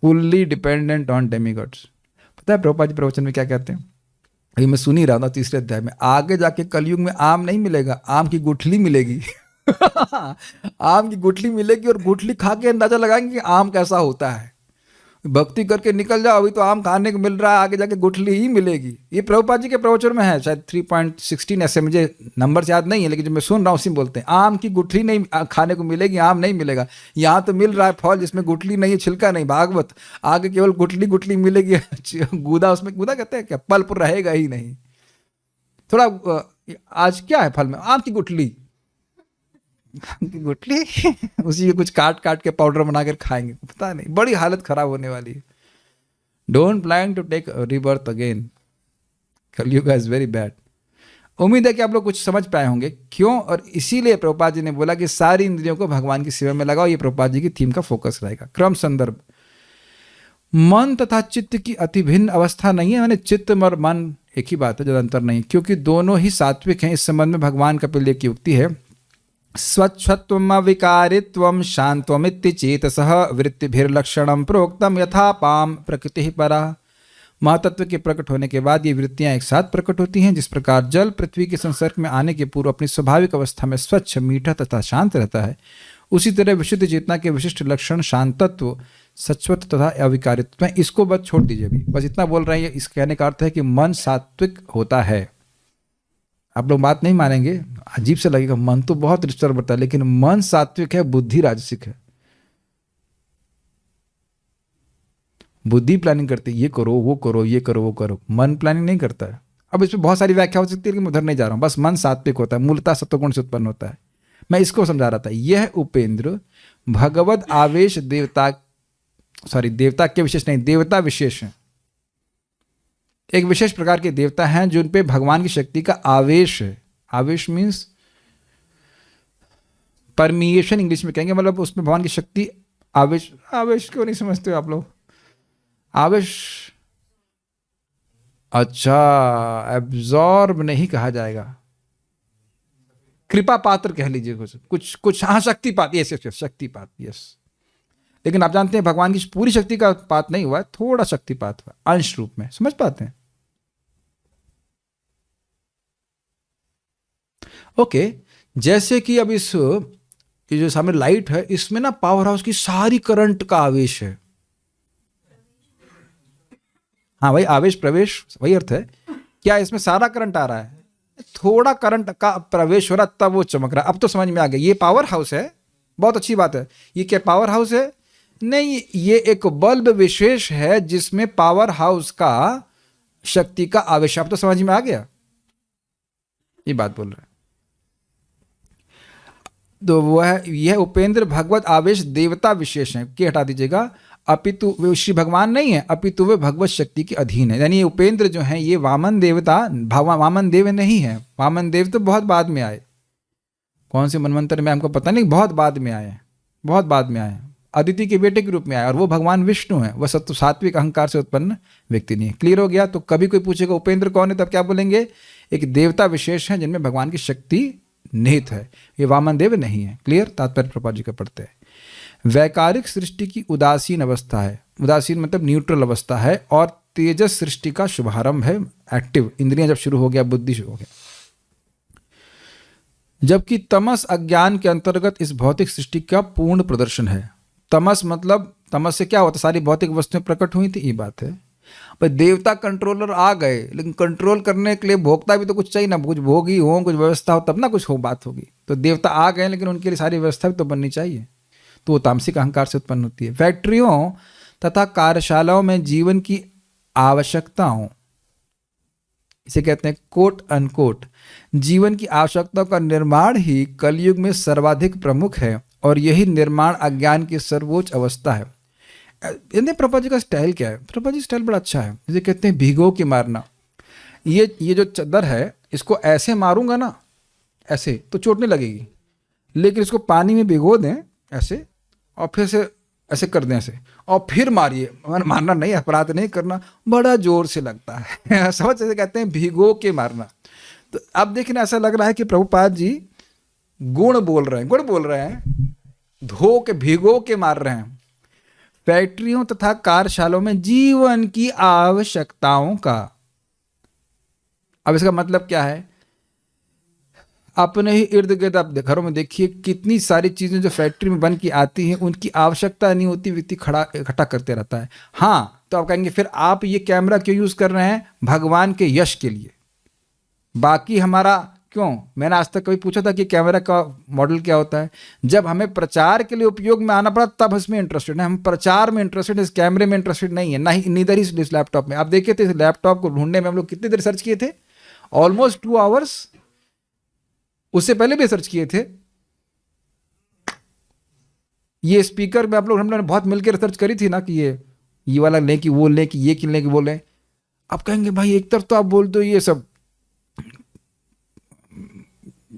Fully dependent on demigods. पता है प्रभुपाद जी प्रवचन में क्या कहते हैं, अभी मैं सुन ही रहा था तीसरे अध्याय में, आगे जाके कलयुग में आम नहीं मिलेगा, आम की गुठली मिलेगी। आम की गुठली मिलेगी, और गुठली खा के अंदाजा लगाएंगे कि आम कैसा होता है। भक्ति करके निकल जाओ, अभी तो आम खाने को मिल रहा है, आगे जाके गुठली ही मिलेगी। ये प्रभुपाद जी के प्रवचन में है, शायद 3.16 ऐसे, मुझे नंबर याद नहीं है, लेकिन जो मैं सुन रहा हूँ उसी में बोलते हैं आम की गुठली नहीं खाने को मिलेगी, आम नहीं मिलेगा। यहाँ तो मिल रहा है फल जिसमें गुठली नहीं है, छिलका नहीं, भागवत, आगे केवल गुठली गुठली मिलेगी। गूदा, उसमें गूदा कहते हैं क्या, पल्प रहेगा ही नहीं। थोड़ा आज क्या है फल में, आम की गुठली, की गुठली। उसी के कुछ काट काट के पाउडर बनाकर खाएंगे, पता नहीं, बड़ी हालत खराब होने वाली है। Don't plan to take rebirth again, Kaliyuga is very bad. उम्मीद है कि आप लोग कुछ समझ पाए होंगे क्यों, और इसीलिए प्रभुपाद जी ने बोला कि सारी इंद्रियों को भगवान की सेवा में लगाओ। ये प्रभुपाद जी की थीम का फोकस रहेगा। क्रम संदर्भ, मन तथा चित्त की अति भिन्न अवस्था नहीं है, मैंने चित्त और मन एक ही बात है, ज्यादा अंतर नहीं, क्योंकि दोनों ही सात्विक हैं। इस संबंध में भगवान कपिल देव की उक्ति है, स्वच्छत्वम विकारित्वम शांत्वमिति चेतसः वृत्तिभिर्लक्षणम प्रोक्तम यथा पाम प्रकृति परा। महातत्व के प्रकट होने के बाद ये वृत्तियां एक साथ प्रकट होती हैं। जिस प्रकार जल पृथ्वी के संसर्ग में आने के पूर्व अपनी स्वाभाविक अवस्था में स्वच्छ, मीठा तथा शांत रहता है, उसी तरह विशुद्ध चेतना के विशिष्ट लक्षण शांतत्व, सच्वत्व तथा अविकारित्व हैं। इसको बस छोड़ दीजिए, अभी बस इतना बोल रहे हैं। इस कहने का अर्थ है कि मन सात्विक होता है। आप लोग बात नहीं मानेंगे, अजीब से लगेगा, मन तो बहुत डिस्टर्ब होता है, लेकिन मन सात्विक है, बुद्धि राजसिक है। बुद्धि प्लानिंग करती है, ये करो वो करो, ये करो वो करो, मन प्लानिंग नहीं करता है। अब इसमें बहुत सारी व्याख्या हो सकती है, लेकिन उधर नहीं जा रहा हूं। बस मन सात्विक होता है, मूलतः सत्वगुण से उत्पन्न होता है। मैं इसको समझा रहा था। यह उपेंद्र भगवद आवेश देवता, देवता के विशेष नहीं, देवता विशेष है। एक विशेष प्रकार के देवता हैं जिन पे भगवान की शक्ति का आवेश है। आवेश मीन्स परमिएशन इंग्लिश में कहेंगे, मतलब उसमें भगवान की शक्ति आवेश। आवेश क्यों नहीं समझते हो आप लोग, आवेश, अच्छा एब्जॉर्ब नहीं कहा जाएगा, कृपा पात्र कह लीजिए, कुछ कुछ हाँ शक्तिपात, यस यस शक्तिपात, यस। लेकिन आप जानते हैं भगवान की पूरी शक्ति का पात नहीं हुआ है, थोड़ा शक्तिपात हुआ, अंश रूप में, समझ पाते हैं। ओके, जैसे कि अब इस ये जो सामने लाइट है, इसमें ना पावर हाउस की सारी करंट का आवेश है। हाँ भाई, आवेश प्रवेश वही अर्थ है। क्या इसमें सारा करंट आ रहा है, थोड़ा करंट का प्रवेश हो रहा, तब वो चमक रहा। अब तो समझ में आ गया, ये पावर हाउस है, बहुत अच्छी बात है। ये क्या पावर हाउस है? नहीं, ये एक बल्ब विशेष है जिसमें पावर हाउस का शक्ति का आवेश। अब तो समझ में आ गया, ये बात बोल रहा है। तो वह यह उपेंद्र भगवत आवेश देवता विशेष है, के हटा दीजिएगा, अपितु वे श्री भगवान नहीं है, अपितु वे भगवत शक्ति के अधीन है। यानी ये उपेंद्र जो है ये वामन देवता, वामन देव नहीं है। वामन देव तो बहुत बाद में आए, कौन से मनवंतर में हमको पता नहीं, बहुत बाद में आए, बहुत बाद में आए, अदिति के बेटे के रूप में आए, और वो भगवान विष्णु है। वह सत्व सात्विक अहंकार से उत्पन्न व्यक्ति नहीं है। क्लियर हो गया? तो कभी कोई पूछेगा उपेंद्र कौन है, तब क्या बोलेंगे? एक देवता विशेष है जिनमें भगवान की शक्ति निहित है, ये वामन देव नहीं है। क्लियर? तात्पर्य प्रभुपाद जी का पढ़ते हैं। वैकारिक सृष्टि की उदासीन अवस्था है, उदासीन मतलब न्यूट्रल अवस्था है, और तेजस सृष्टि का शुभारंभ है, एक्टिव, इंद्रियां जब शुरू हो गया, बुद्धि शुरू हो गया। जबकि तमस अज्ञान के अंतर्गत इस भौतिक सृष्टि का पूर्ण प्रदर्शन है। तमस मतलब, तमस से क्या होता, सारी भौतिक वस्तुएं प्रकट हुई थी, ये बात है। पर देवता कंट्रोलर आ गए, लेकिन कंट्रोल करने के लिए भोक्ता भी तो कुछ चाहिए ना, कुछ भोगी हो, कुछ व्यवस्था हो, तब ना कुछ हो, बात होगी। तो देवता आ गए, लेकिन उनके लिए सारी व्यवस्था भी तो बननी चाहिए, तो वो तामसिक अहंकार से उत्पन्न होती है। फैक्ट्रियों तथा कार्यशालाओं में जीवन की आवश्यकताओं इसे कहते हैं कोट अनकोट, जीवन की आवश्यकताओं का निर्माण ही कलयुग में सर्वाधिक प्रमुख है और यही निर्माण अज्ञान की सर्वोच्च अवस्था है। इन्हें प्रभुपाद जी का स्टाइल क्या है? प्रभुपाद जी स्टाइल बड़ा अच्छा है। इसे कहते हैं भिगो के मारना। ये जो चादर है, इसको ऐसे मारूंगा ना, ऐसे तो चोट नहीं लगेगी, लेकिन इसको पानी में भिगो दें ऐसे, और फिर से ऐसे कर दें ऐसे, और फिर मारिए। मारना नहीं, अपराध नहीं करना, बड़ा जोर से लगता है। समझ से कहते हैं भिगो के मारना। तो अब देखिए ऐसा लग रहा है कि प्रभुपाद जी गुण बोल रहे हैं, धो के भिगो के मार रहे हैं। फैक्ट्रियों तथा कार्यशालाओं में जीवन की आवश्यकताओं का, अब इसका मतलब क्या है? अपने ही इर्द गिर्द आप घरों में देखिए कितनी सारी चीजें जो फैक्ट्री में बन के आती हैं, उनकी आवश्यकता नहीं होती, व्यक्ति खड़ा इकट्ठा करते रहता है। हाँ, तो आप कहेंगे फिर आप ये कैमरा क्यों यूज कर रहे हैं? भगवान के यश के लिए। बाकी हमारा क्यों? मैंने आज तक कभी पूछा था कि कैमरा का मॉडल क्या होता है? जब हमें प्रचार के लिए उपयोग में आना पड़ा तब इसमें इंटरेस्टेड है। हम प्रचार में इंटरेस्टेड, इस कैमरे में इंटरेस्टेड नहीं है, ना ही नीदर ही इस लैपटॉप में। आप देखिए थे इस लैपटॉप को ढूंढने में हम लोग कितनी देर सर्च किए थे? Almost 2 hours. उससे पहले भी सर्च किए थे। ये स्पीकर में आप लोग, हम लोगों ने बहुत मिलकर रिसर्च करी थी ना कि ये वाला लें कि वो लें, कि ये लें कि वो लें। आप कहेंगे भाई एक तरफ तो आप बोल दो ये सब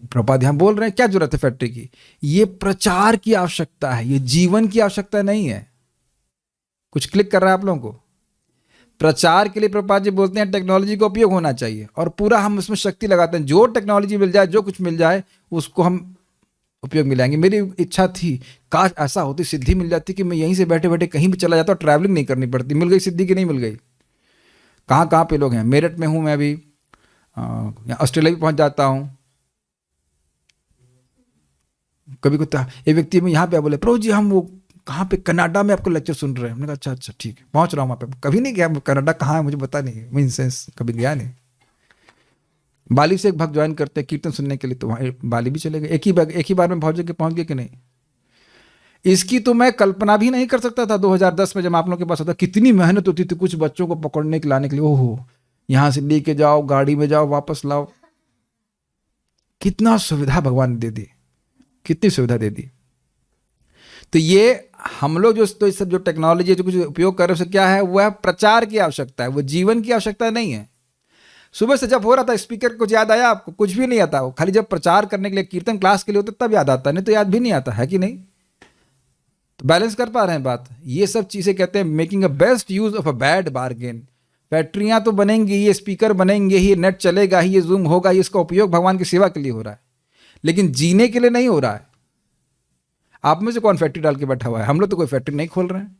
प्रभुपाद यहाँ बोल रहे हैं, क्या जरूरत है फैक्ट्री की? ये प्रचार की आवश्यकता है, ये जीवन की आवश्यकता नहीं है। कुछ क्लिक कर रहा है आप लोगों को? प्रचार के लिए प्रभुपाद जी बोलते हैं टेक्नोलॉजी का उपयोग होना चाहिए, और पूरा हम उसमें शक्ति लगाते हैं। जो टेक्नोलॉजी मिल जाए, जो कुछ मिल जाए, उसको हम उपयोग में लाएंगे। मेरी इच्छा थी काश ऐसा होती, सिद्धि मिल जाती कि मैं यहीं से बैठे बैठे कहीं भी चला जाता और ट्रैवलिंग नहीं करनी पड़ती। मिल गई सिद्धि कि नहीं मिल गई? कहाँ कहाँ पे लोग हैं। मेरठ में हूँ मैं अभी, ऑस्ट्रेलिया भी पहुँच जाता हूँ। कभी कुछ एक व्यक्ति में यहाँ पे बोले प्रभु जी हम वो कहाँ पे कनाडा में आपको लेक्चर सुन रहे हैं। हमने कहा अच्छा ठीक है, पहुँच रहा हूँ वहाँ पे। कभी नहीं गया कनाडा, कहाँ है मुझे पता नहीं, मीन सेंस कभी गया नहीं। बाली से एक भक्त ज्वाइन करते हैं कीर्तन सुनने के लिए, तो वहाँ बाली भी चले गए। एक ही बार में पहुँच गए कि नहीं? इसकी तो मैं कल्पना भी नहीं कर सकता था 2010 में जब आप लोगों के पास होता। कितनी मेहनत होती थी कुछ बच्चों को पकड़ने के, लाने के लिए। ओहो, यहाँ से लेके जाओ, गाड़ी में जाओ, वापस लाओ। कितना सुविधा भगवान ने दे दी, कितनी सुविधा दे दी। तो ये हम लोग जो तो सब जो टेक्नोलॉजी जो कुछ उपयोग कर रहे हैं, उससे क्या है? वह प्रचार की आवश्यकता है, वो जीवन की आवश्यकता नहीं है। सुबह से जब हो रहा था स्पीकर कुछ याद आया आपको? कुछ भी नहीं आता। वो खाली जब प्रचार करने के लिए, कीर्तन क्लास के लिए होता तब याद आता, नहीं तो याद भी नहीं आता है कि नहीं? तो बैलेंस कर पा रहे हैं बात? ये सब चीजें कहते हैं making a best use of a bad bargain. फैक्ट्रियां तो बनेंगी, ये स्पीकर बनेंगे ही, नेट चलेगा ही, ये जूम होगा, इसका उपयोग भगवान की सेवा के लिए हो रहा है, लेकिन जीने के लिए नहीं हो रहा है। आप में से कौन फैक्ट्री डाल के बैठा हुआ है? हम लोग तो कोई फैक्ट्री नहीं खोल रहे हैं।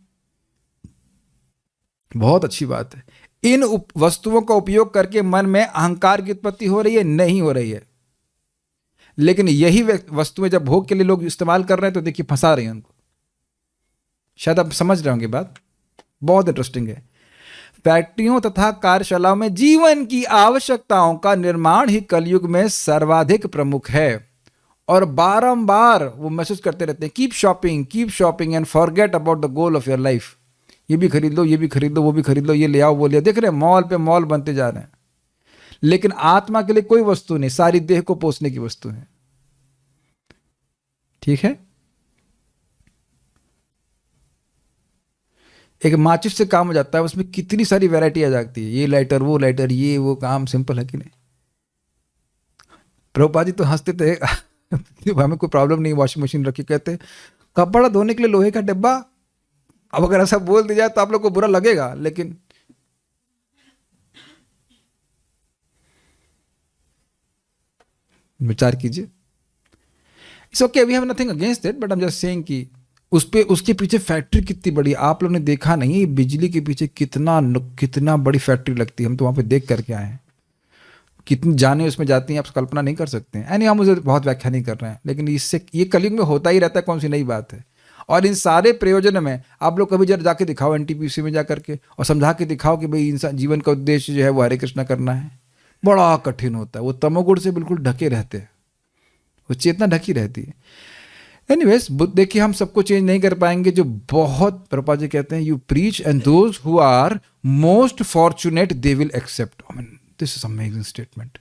बहुत अच्छी बात है। इन वस्तुओं का उपयोग करके मन में अहंकार की उत्पत्ति हो रही है? नहीं हो रही है। लेकिन यही वस्तुएं जब भोग के लिए लोग इस्तेमाल कर रहे हैं तो देखिए फंसा रही हैं उनको। शायद आप समझ रहे होंगे बात, बहुत इंटरेस्टिंग है। फैक्ट्रियों तथा कार्यशालाओं में जीवन की आवश्यकताओं का निर्माण ही कलयुग में सर्वाधिक प्रमुख है। और बारंबार वो मैसेज करते रहते हैं keep shopping and forget about the goal of your life. ये भी खरीद लो, ये भी खरीद लो, वो भी खरीद लो, ये ले आओ, वो ले आओ। देख रहे हैं मॉल पे मॉल बनते जा रहे हैं, लेकिन आत्मा के लिए कोई वस्तु नहीं, सारी देह को पोसने की वस्तु है। ठीक है? एक माचिस से काम हो जाता है, उसमें कितनी सारी वैरायटी आ जाती है, ये लाइटर, वो लाइटर, ये वो, काम सिंपल है कि नहीं? प्रभुपाद जी तो हंसते थे हमें कोई प्रॉब्लम नहीं, वॉशिंग मशीन रखी, कहते कपड़ा धोने के लिए लोहे का डिब्बा। अब अगर ऐसा बोल दिया जाए तो आप लोग को बुरा लगेगा, लेकिन विचार कीजिए। It's okay, we have nothing against it, but I am just saying कि उसके पीछे फैक्ट्री कितनी बड़ी, आप लोग ने देखा नहीं है बिजली के पीछे कितना बड़ी फैक्ट्री लगती है। हम तो वहां पे देख करके आए हैं, कितनी जाने उसमें जाती हैं, आप कल्पना नहीं कर सकते हैं। यानी हम उसे बहुत व्याख्या नहीं कर रहे हैं, लेकिन इससे ये कलयुग में होता ही रहता है, कौन सी नई बात है। और इन सारे प्रयोजन में आप लोग कभी जरा जाके दिखाओ एनटीपीसी में जा करके, और समझा के दिखाओ कि भाई इंसान जीवन का उद्देश्य जो है वो हरे कृष्णा करना है। बड़ा कठिन होता है। वो तमोगुण से बिल्कुल ढके रहते हैं, वो चेतना ढकी रहती है। एनीवेज, देखिए हम सबको चेंज नहीं कर पाएंगे। जो बहुत, प्रभुपाद जी कहते हैं you preach and those who are most fortunate they will accept. This is amazing statement.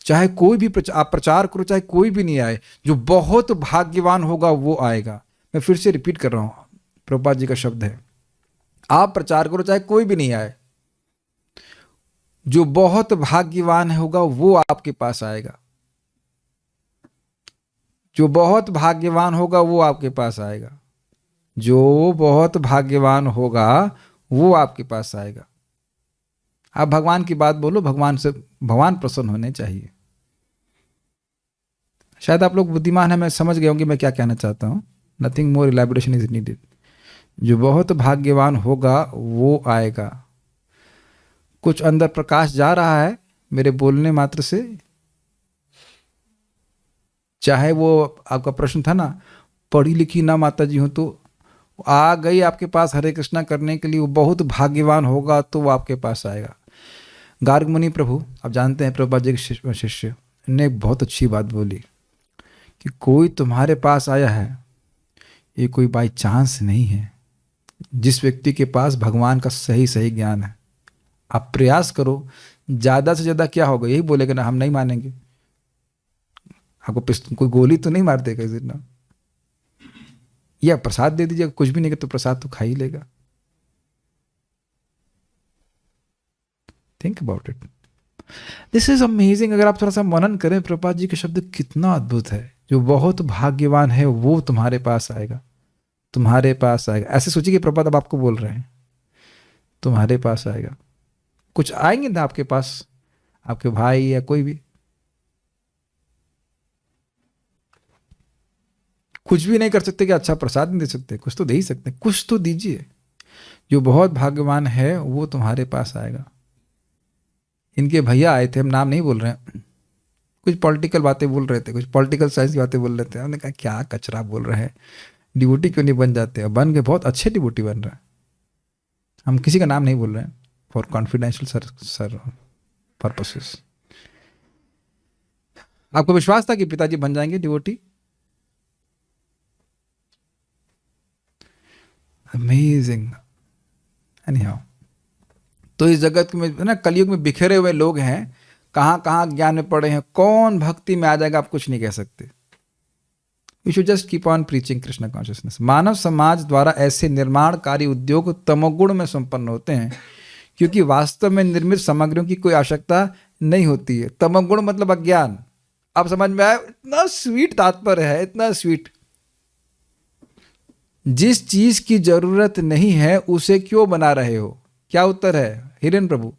चाहे कोई भी आप प्रचार करो, चाहे कोई भी नहीं आए, जो बहुत भाग्यवान होगा वो आएगा। मैं फिर से रिपीट कर रहा हूं, प्रभुपाद जी का शब्द है, आप प्रचार करो चाहे कोई भी नहीं आए, जो बहुत भाग्यवान होगा वो आपके पास आएगा। जो बहुत भाग्यवान होगा वो आपके पास आएगा। जो बहुत भाग्यवान होगा वो आपके पास आएगा। आप भगवान की बात बोलो, भगवान से, भगवान प्रसन्न होने चाहिए। शायद आप लोग बुद्धिमान हैं, मैं समझ गया हूं कि मैं क्या कहना चाहता हूं। Nothing more elaboration is needed. जो बहुत भाग्यवान होगा वो आएगा। कुछ अंदर प्रकाश जा रहा है मेरे बोलने मात्र से। चाहे वो आपका प्रश्न था ना, पढ़ी लिखी ना माता जी हो तो आ गई आपके पास हरे कृष्णा करने के लिए, वो बहुत भाग्यवान होगा तो वो आपके पास आएगा। गार्ग मुनि प्रभु, आप जानते हैं प्रभुपाद जी के शिष्य ने बहुत अच्छी बात बोली कि कोई तुम्हारे पास आया है, ये कोई बाई चांस नहीं है। जिस व्यक्ति के पास भगवान का सही सही ज्ञान है, आप प्रयास करो, ज़्यादा से ज़्यादा क्या होगा, यही बोलेगा ना, हम नहीं मानेंगे। आपको कोई गोली तो नहीं मार देगा इस दिन ना, या प्रसाद दे दीजिएगा, कुछ भी नहीं तो प्रसाद तो खा ही लेगा। Think about it, this is amazing. अगर आप थोड़ा सा मनन करें, प्रभुपाद जी के शब्द कितना अद्भुत है। जो बहुत भाग्यवान है वो तुम्हारे पास आएगा, तुम्हारे पास आएगा। ऐसे सोचिए कि प्रभुपाद अब आपको बोल रहे हैं, तुम्हारे पास आएगा। कुछ आएंगे ना आपके पास, आपके भाई या कोई भी, कुछ भी नहीं कर सकते कि अच्छा प्रसाद नहीं दे सकते, कुछ तो दे ही सकते, कुछ तो दीजिए। जो बहुत भाग्यवान है वो तुम्हारे पास आएगा। इनके भैया आए थे, हम नाम नहीं बोल रहे हैं, कुछ पॉलिटिकल बातें बोल रहे थे, कुछ पॉलिटिकल साइंस की बातें बोल रहे थे। हमने कहा क्या कचरा बोल रहे हैं, डिवोटी क्यों नहीं बन जाते? बन गए, बहुत अच्छे डिवोटी बन रहे हैं। हम किसी का नाम नहीं बोल रहे हैं फॉर कॉन्फिडेंशियल सर पर्पसेस। आपको विश्वास था कि पिताजी बन जाएंगे डिवोटी? अमेजिंग। एनीहाउ, तो इस जगत में ना कलयुग में बिखरे हुए लोग हैं, कहाँ कहाँ ज्ञान में पड़े हैं, कौन भक्ति में आ जाएगा आप कुछ नहीं कह सकते। We should just keep on preaching Krishna consciousness. मानव समाज द्वारा ऐसे निर्माणकारी उद्योग तमोगुण में संपन्न होते हैं, क्योंकि वास्तव में निर्मित सामग्रियों की कोई आवश्यकता नहीं होती है। तमोगुण मतलब अज्ञान। अब समझ में आया? इतना स्वीट तात्पर्य है, इतना स्वीट। जिस चीज की जरूरत नहीं है उसे क्यों बना रहे हो? क्या उत्तर है हिरेन प्रभु?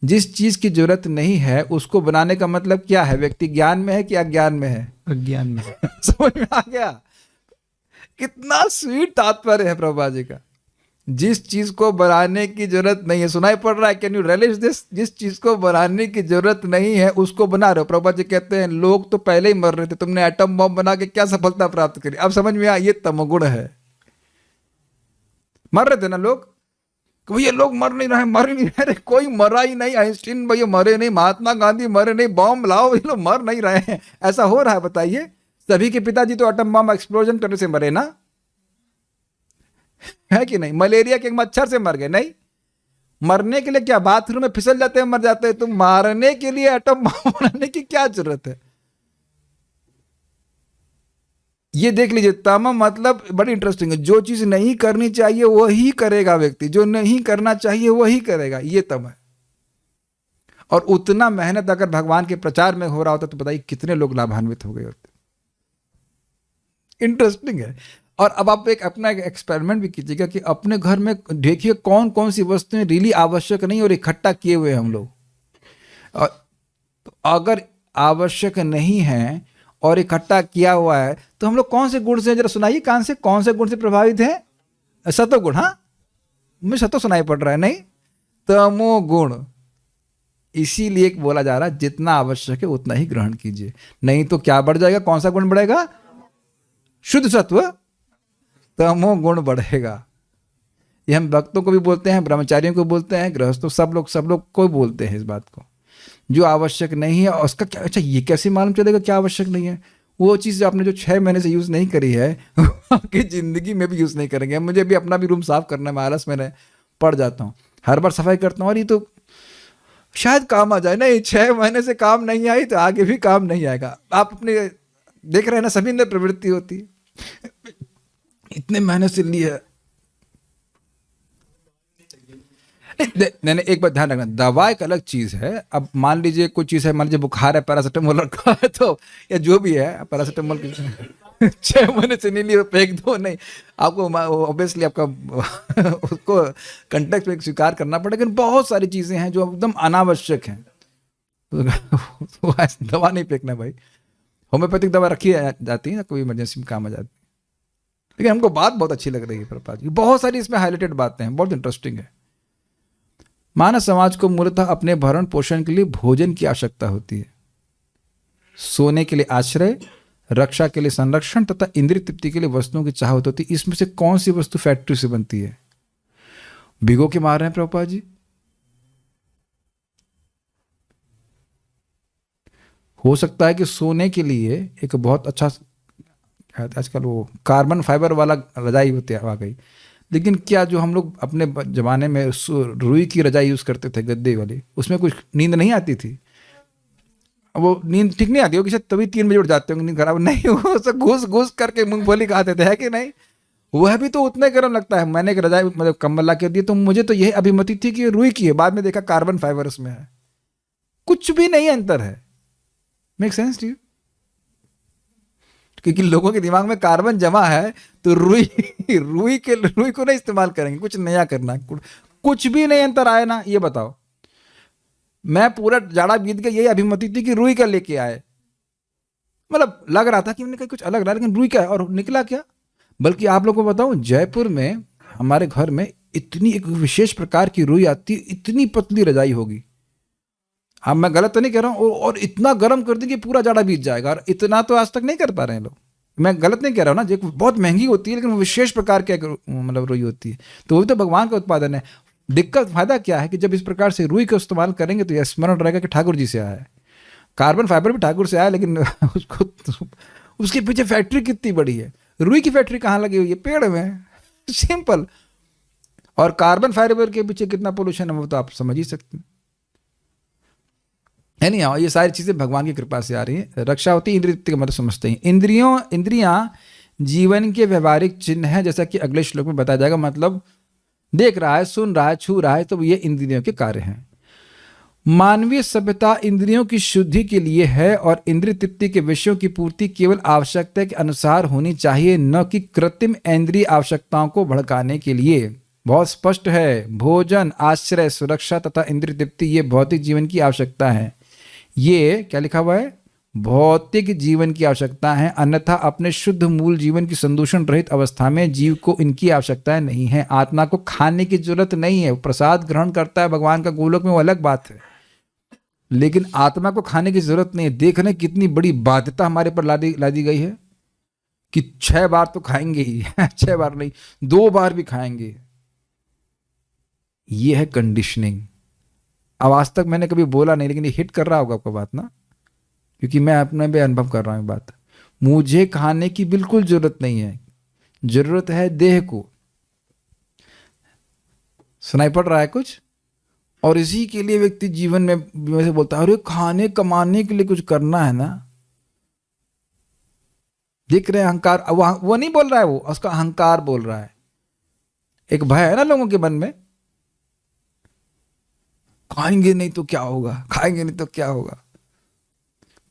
जिस चीज की जरूरत नहीं है उसको बनाने का मतलब क्या है? व्यक्ति ज्ञान में है कि अज्ञान में है? अज्ञान में। समझ में आ गया? कितना स्वीट तात्पर्य है प्रभुपाद जी का। जिस चीज को बनाने की जरूरत नहीं है, सुनाई पड़ रहा है? Can you realize this? जिस चीज को बनाने की जरूरत नहीं है उसको बना रहे हो। प्रभुपाद जी कहते हैं लोग तो पहले ही मर रहे थे, तुमने एटम बम बना के क्या सफलता प्राप्त करी? अब समझ में आया, ये तमोगुण है। मर रहे थे ना लोग, भैया लोग मर नहीं रहे, मर नहीं रहे, कोई मरा ही नहीं। आइंस्टीन भैया मरे नहीं, महात्मा गांधी मरे नहीं, बम लाओ, ये लोग मर नहीं रहे हैं। ऐसा हो रहा है? बताइए। सभी के पिताजी तो एटम बम एक्सप्लोजन करने से मरे ना, है कि नहीं? मलेरिया के मच्छर से मर गए नहीं? मरने के लिए क्या बाथरूम में फिसल जाते हैं मर जाते हैं? तुम मारने के लिए एटम बम बनाने की क्या जरूरत है? ये देख लीजिए, तम मतलब बड़ी इंटरेस्टिंग है। जो चीज नहीं करनी चाहिए वही करेगा व्यक्ति, जो नहीं करना चाहिए वही करेगा, ये तम है। और उतना मेहनत अगर भगवान के प्रचार में हो रहा होता तो बताइए कितने लोग लाभान्वित हो गए होते। इंटरेस्टिंग है। और अब आप एक अपना एक्सपेरिमेंट भी कीजिएगा कि अपने घर में देखिए कौन कौन सी वस्तुएं रियली आवश्यक नहीं और इकट्ठा किए हुए हम लोग। और अगर आवश्यक नहीं है और इकट्ठा किया हुआ है तो हम लोग कौन से गुण से, जरा सुनाइए कान से, कौन से गुण से प्रभावित है? सतोगुण। हाँ, मुझे सतो सुनाई पड़ रहा है, नहीं तमोगुण। इसीलिए बोला जा रहा है जितना आवश्यक है उतना ही ग्रहण कीजिए, नहीं तो क्या बढ़ जाएगा? कौन सा गुण बढ़ेगा? शुद्ध सत्व, तमोगुण बढ़ेगा। ये हम भक्तों को भी बोलते हैं, ब्रह्मचारियों को बोलते हैं, गृहस्थों, सब लोग को बोलते हैं इस बात को। जो आवश्यक नहीं है उसका क्या, अच्छा ये कैसे मालूम चलेगा क्या आवश्यक नहीं है? वो चीज़ आपने जो 6 महीने से यूज़ नहीं करी है आपकी ज़िंदगी में भी यूज़ नहीं करेंगे। मुझे भी अपना भी रूम साफ करना है, मैं आलस में पड़ जाता हूँ, हर बार सफाई करता हूँ और ये तो शायद काम आ जाए। नहीं, 6 महीने से काम नहीं आई तो आगे भी काम नहीं आएगा। आप अपने देख रहे हैं ना, सभी अंदर प्रवृत्ति होती है, इतने महीने से लिया। नहीं, एक बात ध्यान रखना, दवा एक अलग चीज है। अब मान लीजिए कोई चीज है, मान लीजिए बुखार है, पैरासिटामोल रखा है तो, या जो भी है पैरासिटामोल 6 महीने से नहीं लिए फेंक दो, नहीं। आपको ऑब्वियसली आपका उसको कंटेक्स्ट में स्वीकार करना पड़ेगा। लेकिन बहुत सारी चीजें हैं जो एकदम अनावश्यक हैं, तो दवा नहीं फेंकना भाई। होम्योपैथिक दवा रखी जाती है ना, कोई इमरजेंसी में काम आ जाती है। लेकिन हमको बात बहुत अच्छी लग रही है प्रभुपाद की, बहुत सारी इसमें हाईलाइटेड बातें हैं, बहुत इंटरेस्टिंग है। मानव समाज को मूलतः अपने भरण पोषण के लिए भोजन की आवश्यकता होती है, सोने के लिए आश्रय, रक्षा के लिए संरक्षण तथा इंद्रिय तृप्ति के लिए वस्तुओं की चाहत होती है। इसमें से कौन सी वस्तु फैक्ट्री से बनती है? भिगो के मार रहे हैं प्रभुपाद जी। हो सकता है कि सोने के लिए एक बहुत अच्छा, आजकल वो कार्बन फाइबर वाला रजाई होती है आ गई, लेकिन क्या जो हम लोग अपने जमाने में रुई की रजाई यूज करते थे गद्दे वाली, उसमें कुछ नींद नहीं आती थी? वो नींद ठीक नहीं आती होगी, शायद तभी 3 बजे उठ जाते होंगे, नींद खराब नहीं हो, सब घुस घुस करके मूंगफली खाते थे, है कि नहीं? वह भी तो उतना गर्म लगता है। मैंने एक रजाई मतलब कम्बल ला के दिए तो मुझे तो यही अभिमति थी कि रुई की है, बाद में देखा कार्बन फाइबर उसमें है। कुछ भी नहीं अंतर है। Make sense to you? क्योंकि लोगों के दिमाग में कार्बन जमा है तो रुई को नहीं इस्तेमाल करेंगे, कुछ नया करना, कुछ भी नहीं अंतर आए ना, ये बताओ। मैं पूरा जाड़ा बीत गया, यही अभिमति थी कि रुई का लेके आए, मतलब लग रहा था कि मैंने कहा कुछ अलग रहा, लेकिन रुई का है, और निकला क्या? बल्कि आप लोगों को बताऊं, जयपुर में हमारे घर में इतनी एक विशेष प्रकार की रुई आती है, इतनी पतली रजाई होगी। हाँ, मैं गलत तो नहीं कह रहा हूँ, और इतना गर्म कर देंगे पूरा जाड़ा बीत जाएगा, और इतना तो आज तक नहीं कर पा रहे हैं लोग। मैं गलत नहीं कह रहा हूँ ना, जो बहुत महंगी होती है, लेकिन विशेष प्रकार की मतलब रुई होती है, तो वो भी तो भगवान का उत्पादन है। दिक्कत फायदा क्या है कि जब इस प्रकार से रुई का इस्तेमाल करेंगे तो यह स्मरण रहेगा कि ठाकुर जी से आया है। कार्बन फाइबर भी ठाकुर से आया, लेकिन उसको उसके पीछे फैक्ट्री कितनी बड़ी है। रुई की फैक्ट्री कहाँ लगी हुई है? पेड़ में, सिंपल। और कार्बन फाइबर के पीछे कितना पोल्यूशन है वो तो आप समझ ही सकते हैं, है नहीं? ये सारी चीजें भगवान की कृपा से आ रही है। रक्षा होती है इंद्रिय तृप्ति का मतलब समझते हैं। इंद्रियां जीवन के व्यवहारिक चिन्ह है, जैसा कि अगले श्लोक में बताया जाएगा। मतलब देख रहा है, सुन रहा है, छू रहा है, तो ये इंद्रियों के कार्य हैं। मानवीय सभ्यता इंद्रियों की शुद्धि के लिए है, और इंद्रिय तृप्ति के विषयों की पूर्ति केवल आवश्यकता के अनुसार होनी चाहिए, न कि कृत्रिम इंद्रिय आवश्यकताओं को भड़काने के लिए। बहुत स्पष्ट है, भोजन, आश्रय, सुरक्षा तथा इंद्रिय तृप्ति ये भौतिक जीवन की आवश्यकता है। ये क्या लिखा हुआ है? भौतिक जीवन की आवश्यकता है, अन्यथा अपने शुद्ध मूल जीवन की संदूषण रहित अवस्था में जीव को इनकी आवश्यकताएं नहीं है। आत्मा को खाने की जरूरत नहीं है, प्रसाद ग्रहण करता है भगवान का गोलोक में, वो अलग बात है, लेकिन आत्मा को खाने की जरूरत नहीं है। देख रहे कितनी बड़ी बाध्यता हमारे पर ला दी गई है कि 6 बार तो खाएंगे ही 6 बार नहीं, 2 बार भी खाएंगे। ये है कंडीशनिंग। अब आज तक मैंने कभी बोला नहीं, लेकिन ये हिट कर रहा होगा आपको बात ना, क्योंकि मैं अपने भी अनुभव कर रहा हूँ बात। मुझे खाने की बिल्कुल जरूरत नहीं है, जरूरत है देह को। सुनाई पड़ रहा है कुछ? और इसी के लिए व्यक्ति जीवन में वैसे बोलता है, अरे खाने कमाने के लिए कुछ करना है ना। देख रहे हैं अहंकार, वो नहीं बोल रहा है, वो उसका अहंकार बोल रहा है। एक भय है ना लोगों के मन में, खाएंगे नहीं तो क्या होगा, खाएंगे नहीं तो क्या होगा।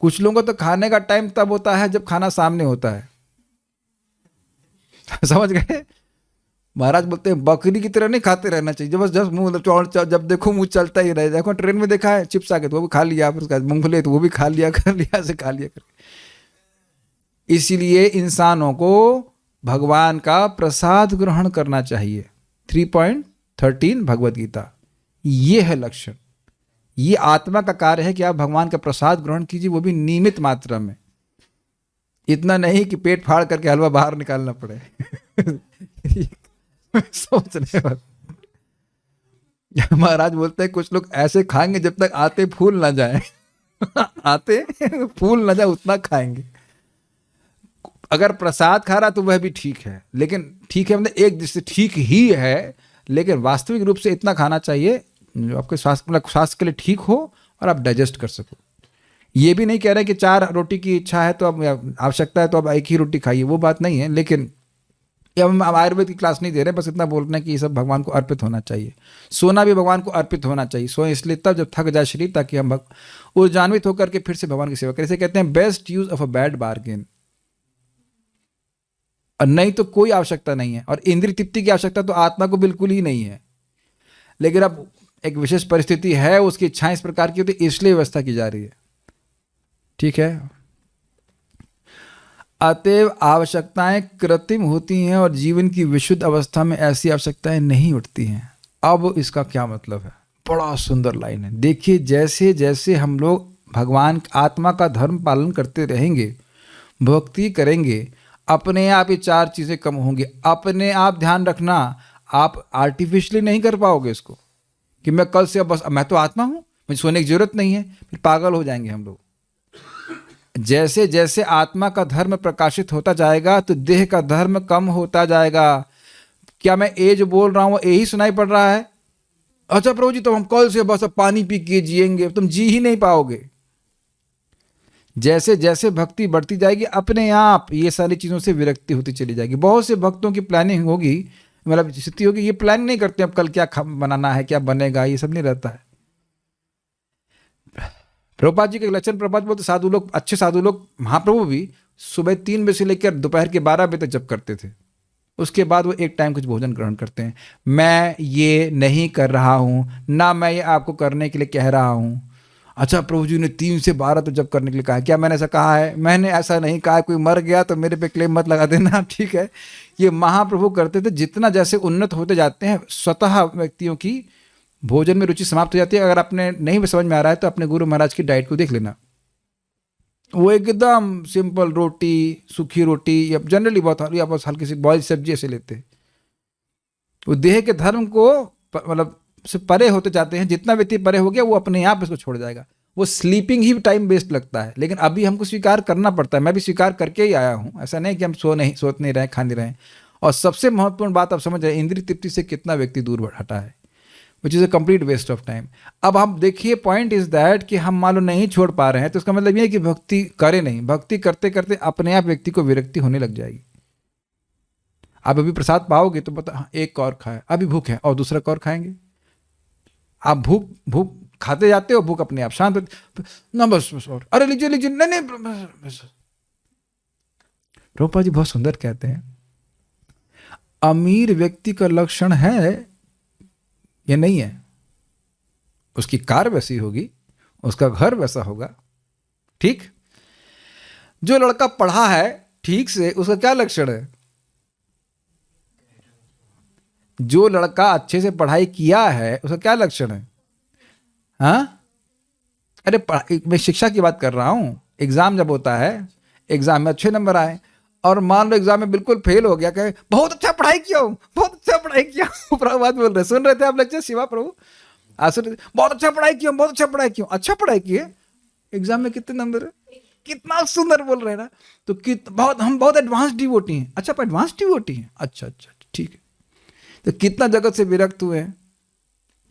कुछ लोगों को तो खाने का टाइम तब होता है जब खाना सामने होता है समझ गए? महाराज बोलते हैं बकरी की तरह नहीं खाते रहना चाहिए, जबरदस्त मुंह जब देखो मुंह चलता ही रहे। देखो ट्रेन में देखा है, चिप्स आ गए तो वो भी खा लिया, फिर उसका मूंगफली तो वो भी खा लिया, कर लिया से खा लिया कर। इसीलिए इंसानों को भगवान का प्रसाद ग्रहण करना चाहिए। 3.13 भगवद गीता, ये है लक्षण। ये आत्मा का कार्य है कि आप भगवान का प्रसाद ग्रहण कीजिए, वो भी नियमित मात्रा में। इतना नहीं कि पेट फाड़ करके हलवा बाहर निकालना पड़े सोच रहे हो? महाराज बोलते हैं कुछ लोग ऐसे खाएंगे जब तक आते फूल ना जाए आते फूल ना जाए उतना खाएंगे। अगर प्रसाद खा रहा तो वह भी ठीक है, लेकिन ठीक है मतलब एक दृष्टि ठीक ही है, लेकिन वास्तविक रूप से इतना खाना चाहिए जो आपके स्वास्थ्य के लिए ठीक हो और आप डाइजेस्ट कर सको। ये भी नहीं कह रहे कि 4 रोटी की इच्छा है तो अब आवश्यकता है तो अब 1 ही रोटी खाइए, वो बात नहीं है। लेकिन ये हम आयुर्वेद की क्लास नहीं दे रहे, बस इतना बोल रहे हैं कि ये सब भगवान को अर्पित होना चाहिए। सोना भी भगवान को अर्पित होना चाहिए। सोए इसलिए तब जब थक जाए शरीर, ताकि हम ऊर्जान्वित होकर के फिर से भगवान की सेवा करें। इसे कहते हैं best use of a bad bargain. और नहीं तो कोई आवश्यकता नहीं है। और इंद्रिय तृप्ति की आवश्यकता तो आत्मा को बिल्कुल ही नहीं है। लेकिन अब एक विशेष परिस्थिति है, उसकी इच्छाएं इस प्रकार की होती है, इसलिए व्यवस्था की जा रही है। ठीक है। अतएव आवश्यकताएं कृत्रिम होती हैं और जीवन की विशुद्ध अवस्था में ऐसी आवश्यकताएं नहीं उठती हैं। अब इसका क्या मतलब है? बड़ा सुंदर लाइन है। देखिए, जैसे जैसे हम लोग भगवान आत्मा का धर्म पालन करते रहेंगे, भक्ति करेंगे, अपने आप ये 4 चीजें कम होंगी। अपने आप ध्यान रखना, आप आर्टिफिशियली नहीं कर पाओगे इसको कि मैं कल से अब बस मैं तो आत्मा हूं, मुझे सोने की जरूरत नहीं है, फिर पागल हो जाएंगे हम लोग। जैसे जैसे आत्मा का धर्म प्रकाशित होता जाएगा तो देह का धर्म कम होता जाएगा। क्या मैं ए जो बोल रहा हूं यही सुनाई पड़ रहा है? अच्छा प्रभु जी, तो हम कल से बस अब पानी पी के जिएंगे, तुम जी ही नहीं पाओगे। जैसे जैसे भक्ति बढ़ती जाएगी, अपने आप ये सारी चीजों से विरक्ति होती चली जाएगी। बहुत से भक्तों की प्लानिंग होगी, मतलब स्थिति होगी, ये प्लान नहीं करते अब कल क्या बनाना है, क्या बनेगा, ये सब नहीं रहता है। प्रभुपाद जी के लक्षण, प्रभुपाद बोलते साधु लोग, अच्छे साधु लोग, महाप्रभु भी सुबह 3 बजे से लेकर दोपहर के 12 बजे तक जप करते थे। उसके बाद वो एक टाइम कुछ भोजन ग्रहण करते हैं। मैं ये नहीं कर रहा हूं, ना मैं ये आपको करने के लिए कह रहा हूं। अच्छा, प्रभु जी ने 3 से 12 तक जप करने के लिए कहा, क्या मैंने ऐसा कहा है? मैंने ऐसा नहीं कहा। कोई मर गया तो मेरे पे क्लेम मत लगा देना, ठीक है। ये महाप्रभु करते थे। जितना जैसे उन्नत होते जाते हैं, स्वतः व्यक्तियों की भोजन में रुचि समाप्त हो जाती है। अगर आपने नहीं समझ में आ रहा है तो अपने गुरु महाराज की डाइट को देख लेना। वो एकदम सिंपल रोटी, सूखी रोटी, या जनरली बहुत हल्की सी बॉइल्ड सब्जी ऐसे लेते हैं। वो देह के धर्म को मतलब से परे होते जाते हैं। जितना व्यक्ति परे हो गया वो अपने आप इसको छोड़ जाएगा। वो स्लीपिंग ही टाइम वेस्ट लगता है, लेकिन अभी हमको स्वीकार करना पड़ता है। मैं भी स्वीकार करके ही आया हूँ। ऐसा नहीं कि हम सोच नहीं रहे, खा नहीं रहे। और सबसे महत्वपूर्ण बात आप समझ रहे हैं, इंद्रिय तृप्ति से कितना व्यक्ति दूर हटा है, which is a complete waste of time. अब हम देखिए, पॉइंट इज दैट कि हम मान लो नहीं छोड़ पा रहे हैं, तो इसका मतलब ये है कि भक्ति करे नहीं। भक्ति करते करते अपने आप व्यक्ति को विरक्ति होने लग जाएगी। आप अभी प्रसाद पाओगे तो पता, हाँ, एक और खाए, अभी भूख है और दूसरा और खाएंगे। आप भूख खाते जाते हो, भूख अपने आप शांत ना, बस और अरे लीजिए लीजिए, नहीं बस। रूपा जी बहुत सुंदर कहते हैं, अमीर व्यक्ति का लक्षण है ये नहीं है। उसकी कार वैसी होगी, उसका घर वैसा होगा, ठीक। जो लड़का पढ़ा है ठीक से, उसका क्या लक्षण है? जो लड़का अच्छे से पढ़ाई किया है, उसका क्या लक्षण है? हाँ, अरे मैं शिक्षा की बात कर रहा हूं। एग्जाम जब होता है, एग्जाम में अच्छे नंबर आए और मान लो एग्जाम में बिल्कुल फेल हो गया, कहे बहुत अच्छा पढ़ाई किया हूं, बहुत अच्छा पढ़ाई किया हूं। प्रभुपाद बोल रहे, सुन रहे थे आप लेक्चर? शिवा प्रभु बहुत अच्छा पढ़ाई किया, बहुत अच्छा पढ़ाई किया। अच्छा पढ़ाई किए, एग्जाम में कितने नंबर है? कितना सुंदर बोल रहे हैं ना। तो हम बहुत एडवांस डिवोटी हैं। अच्छा, आप एडवांस डिवोटी हैं? अच्छा, ठीक है। तो कितना जगत से विरक्त हुए हैं,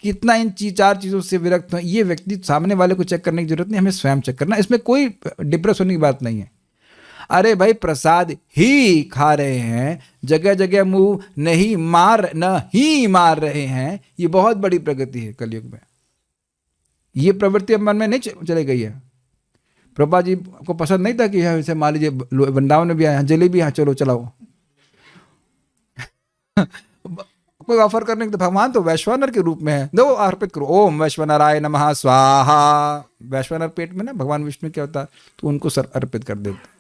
कितना इन 4 चीजों से विरक्त हुए। ये व्यक्ति, सामने वाले को चेक करने की जरूरत नहीं, हमें स्वयं चेक करना। इसमें कोई डिप्रेस होने की बात नहीं है। अरे भाई, प्रसाद ही खा रहे हैं, जगह जगह मुंह नहीं मार रहे हैं, ये बहुत बड़ी प्रगति है कलयुग में। ये प्रवृत्ति अब मन में नहीं चली गई है। प्रभुपाद जी को पसंद नहीं था कि जैसे मान लीजिए वृंदावन में भी आए, जलेबी, हाँ चलो चलाओ। कोई ऑफर करने के, तो भगवान तो वैश्वानर के रूप में है, दो अर्पित करो, ओम वैश्वनराय नमः स्वाहा। वैश्वानर पेट में ना भगवान विष्णु क्या होता है, तो उनको सर अर्पित कर देते।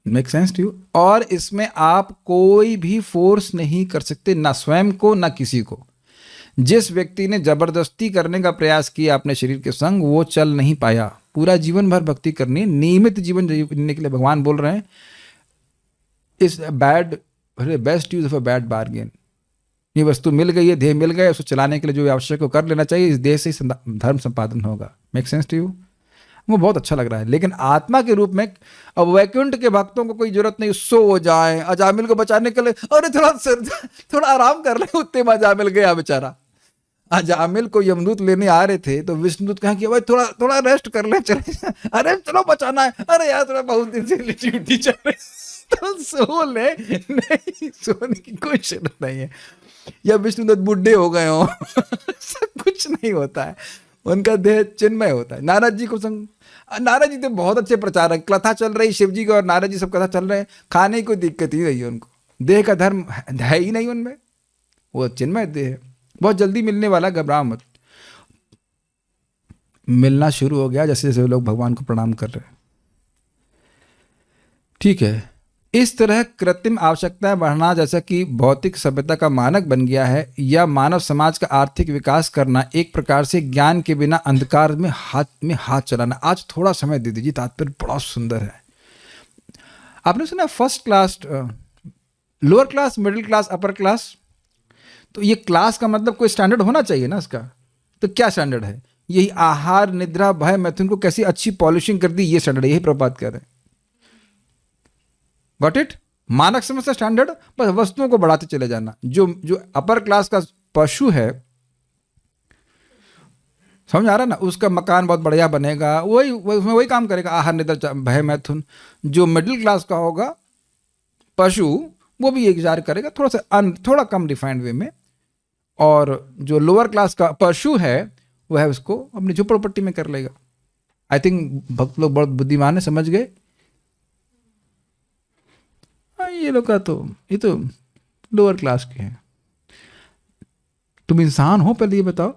Make sense to you? और इसमें आप कोई भी फोर्स नहीं कर सकते, ना स्वयं को ना किसी को। जिस व्यक्ति ने जबरदस्ती करने का प्रयास किया अपने शरीर के संग, वो चल नहीं पाया। पूरा जीवन भर भक्ति करनी, नियमित जीवन जीने के लिए भगवान बोल रहे हैं, इस best use of a bad bargain. ये वस्तु मिल गई है, देह मिल गया, उसको चलाने के लिए जो आवश्यक हो कर लेना चाहिए। इस देह से धर्म संपादन होगा। Make sense to you? वो बहुत अच्छा लग रहा है। लेकिन आत्मा के रूप में अब वैकुंठ के भक्तों को कोई जरूरत नहीं सो जाए, अजामिल को बचाने के लिए अरे थोड़ा आराम कर ले, उतने में अजामिल गया बेचारा। अजामिल को यमदूत लेने आ रहे थे तो विष्णुदूत कहा कि भाई थोड़ा रेस्ट कर ले, चले अरे चलो बचाना है, अरे यार थोड़ा बहुत दिन से ड्यूटी चल रही तो सो ले। नहीं, सोने की कोई जरूरत नहीं है। या विष्णुदत्त बुढ़े हो गए हो सब कुछ नहीं होता है, उनका देह चिन्मय होता है। नारद जी को संग, नारद जी तो बहुत अच्छे प्रचारक, कथा चल रही शिव जी की और नारद जी सब कथा चल रहे हैं, खाने की कोई दिक्कत ही नहीं है उनको, देह का धर्म है ही नहीं उनमें, वो चिन्मय देह है, बहुत जल्दी मिलने वाला, घबराओ मत। मिलना शुरू हो गया जैसे जैसे लोग भगवान को प्रणाम कर रहे हैं। ठीक है, इस तरह कृत्रिम आवश्यकताएं बढ़ना जैसा कि भौतिक सभ्यता का मानक बन गया है, या मानव समाज का आर्थिक विकास करना एक प्रकार से ज्ञान के बिना अंधकार में हाथ चलाना। आज थोड़ा समय दे दीजिए, तात्पर्य बड़ा सुंदर है। आपने सुना first class, lower class, middle class, upper class, तो ये क्लास का मतलब कोई स्टैंडर्ड होना चाहिए ना इसका। तो क्या स्टैंडर्ड है? यही आहार, निद्रा, भय, मैथुन को कैसी अच्छी पॉलिशिंग कर दी, ये स्टैंडर्ड है, यही प्रभुपाद कह रहे हैं। Got it? मानक समझ से स्टैंडर्ड, बस वस्तुओं को बढ़ाते चले जाना। जो अपर क्लास का पशु है, समझ आ रहा ना, उसका मकान बहुत बढ़िया बनेगा, उसमें वही काम करेगा, आहार, निद्रा, भय, मैथुन। जो मिडिल क्लास का होगा पशु, वो भी इंतजार करेगा थोड़ा कम रिफाइंड वे में, और जो लोअर क्लास का पशु है वह उसको अपनी झोपड़पट्टी में कर लेगा। आई थिंक भक्त लोग बहुत बुद्धिमान है, समझ गए। ये लोग का तो ये तो लोअर क्लास के हैं। तुम इंसान हो, पहले ये बताओ।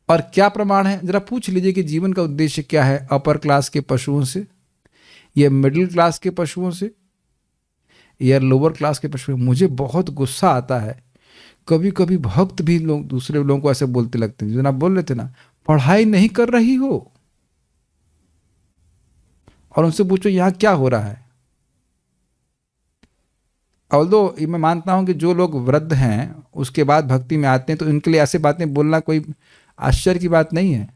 और क्या प्रमाण है, जरा पूछ लीजिए कि जीवन का उद्देश्य क्या है, अपर क्लास के पशुओं से, या मिडिल क्लास के पशुओं से, या लोअर क्लास के पशु। मुझे बहुत गुस्सा आता है, कभी कभी भक्त भी लोग दूसरे लोगों को ऐसे बोलते लगते हैं, जनाब बोल रहे थे ना, पढ़ाई नहीं कर रही हो, और उनसे पूछो यहां क्या हो रहा है। ऑल्दो मैं मानता हूं कि जो लोग वृद्ध हैं उसके बाद भक्ति में आते हैं, तो इनके लिए ऐसे बातें बोलना कोई आश्चर्य की बात नहीं है।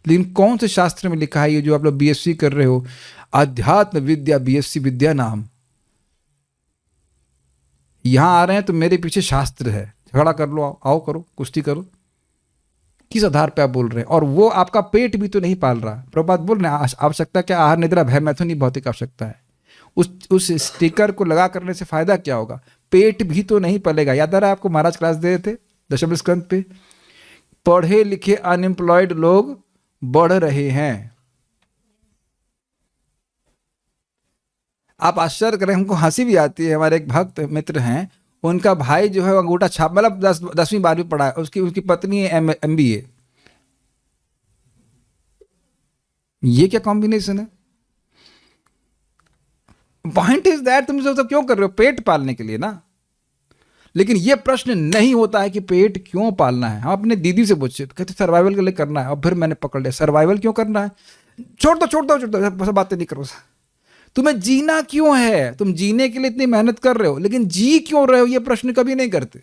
लेकिन कौन से शास्त्र में लिखा है ये जो आप लोग बीएससी कर रहे हो, अध्यात्म विद्या बीएससी विद्या नाम, यहां आ रहे हैं तो मेरे पीछे शास्त्र है, झगड़ा कर लो, आओ करो, कुश्ती करो। किस आधार पे आप बोल रहे हैं? और वो आपका पेट भी तो नहीं पाल रहा। प्रभुपाद बोल रहे हैं आवश्यकता क्या, आहार, निद्रा, भय, मैथुन ही भौतिक आवश्यकता है। उस स्टिकर को लगा करने से फायदा क्या होगा? पेट भी तो नहीं पलेगा। याद आ रहा है आपको, महाराज क्लास दे रहे थे दशम स्कंद पे, पढ़े लिखे अनएम्प्लॉयड लोग बढ़ रहे हैं। आप आश्चर्य करें, हमको हंसी भी आती है। हमारे एक भक्त मित्र हैं, उनका भाई जो है अंगूठा छाप, मतलब 10वीं 12वीं पढ़ा है, उसकी पत्नी है MBA। ये क्या कॉम्बिनेशन है? पॉइंट इज दैट तुम सब क्यों कर रहे हो? पेट पालने के लिए ना। लेकिन ये प्रश्न नहीं होता है कि पेट क्यों पालना है। हम अपने दीदी से पूछे तो कहते सर्वाइवल के लिए करना है, और फिर मैंने पकड़ लिया, सर्वाइवल क्यों करना है? छोड़ दो, बातें नहीं करो। तुम्हें जीना क्यों है? तुम जीने के लिए इतनी मेहनत कर रहे हो, लेकिन जी क्यों रहे हो, ये प्रश्न कभी नहीं करते।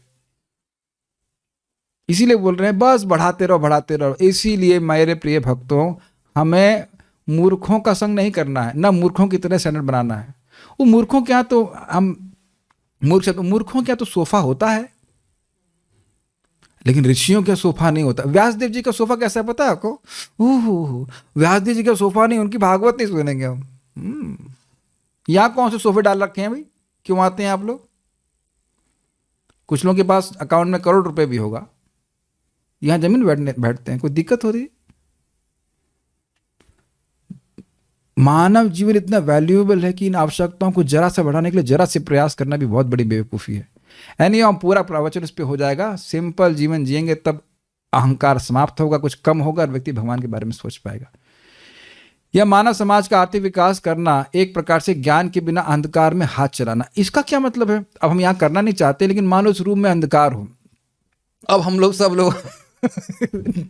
इसीलिए बोल रहे हैं बस बढ़ाते रहो। इसीलिए मेरे प्रिय भक्तों, हमें मूर्खों का संग नहीं करना है, ना मूर्खों की तरह स्टैंडर्ड बनाना है। वो मूर्खों क्या तो हम मूर्खों क्या तो सोफा होता है, लेकिन ऋषियों का सोफा नहीं होता। व्यासदेव जी का सोफा कैसा है पता है आपको? व्यासदेव जी का सोफा नहीं, उनकी भागवत नहीं सुनेंगे हम। यहाँ कौन से सोफे डाल रखे हैं भाई? क्यों आते हैं आप लोग? कुछ लोगों के पास अकाउंट में करोड़ रुपए भी होगा, यहाँ जमीन बैठते हैं, कोई दिक्कत हो रही? मानव जीवन इतना वैल्यूएबल है कि इन आवश्यकताओं को जरा सा बढ़ाने के लिए जरा से प्रयास करना भी बहुत बड़ी बेवकूफ़ी है। यानी हम पूरा प्रवचन इस पे हो जाएगा, सिंपल जीवन जिएंगे तब अहंकार समाप्त होगा, कुछ कम होगा और व्यक्ति भगवान के बारे में सोच पाएगा। यह मानव समाज का आर्थिक विकास करना एक प्रकार से ज्ञान के बिना अंधकार में हाथ चलाना। इसका क्या मतलब है? अब हम यहाँ करना नहीं चाहते, लेकिन मान लो इस रूम में अंधकार हो, अब हम लोग सब लोग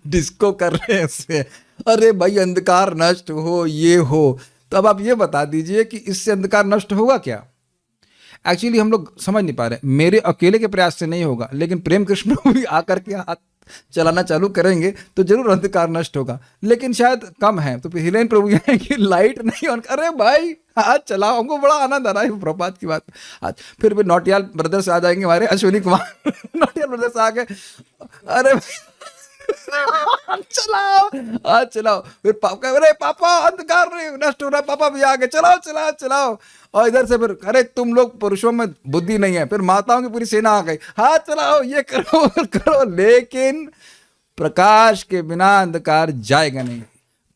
डिस्को कर रहे हैं इससे, अरे भाई अंधकार नष्ट हो, ये हो, तो अब आप ये बता दीजिए कि इससे अंधकार नष्ट होगा क्या? एक्चुअली हम लोग समझ नहीं पा रहे। मेरे अकेले के प्रयास से नहीं होगा, लेकिन प्रेम कृष्ण भी आकर के हाथ चलाना चालू करेंगे तो जरूर अंधकार नष्ट होगा, लेकिन शायद कम है। तो फिर हिलेन प्रभु यहाँ कि लाइट नहीं ऑन, अरे भाई आज चलाओ। हमको बड़ा आनंद आ रहा है प्रभात की बात। आज फिर भी नौटियाल ब्रदर्स आ जाएंगे हमारे, अश्विनी कुमार नौटियाल ब्रदर्स आ गए, अरे चलाओ आज चलाओ। फिर पापा, अरे पापा अंधकार नहीं नष्ट हो रहा, पापा भी आ गए, चलाओ चलाओ चलाओ। और इधर से फिर अरे तुम लोग पुरुषों में बुद्धि नहीं है, फिर माताओं की पूरी सेना आ गई, हाँ चलाओ ये करो करो। लेकिन प्रकाश के बिना अंधकार जाएगा नहीं।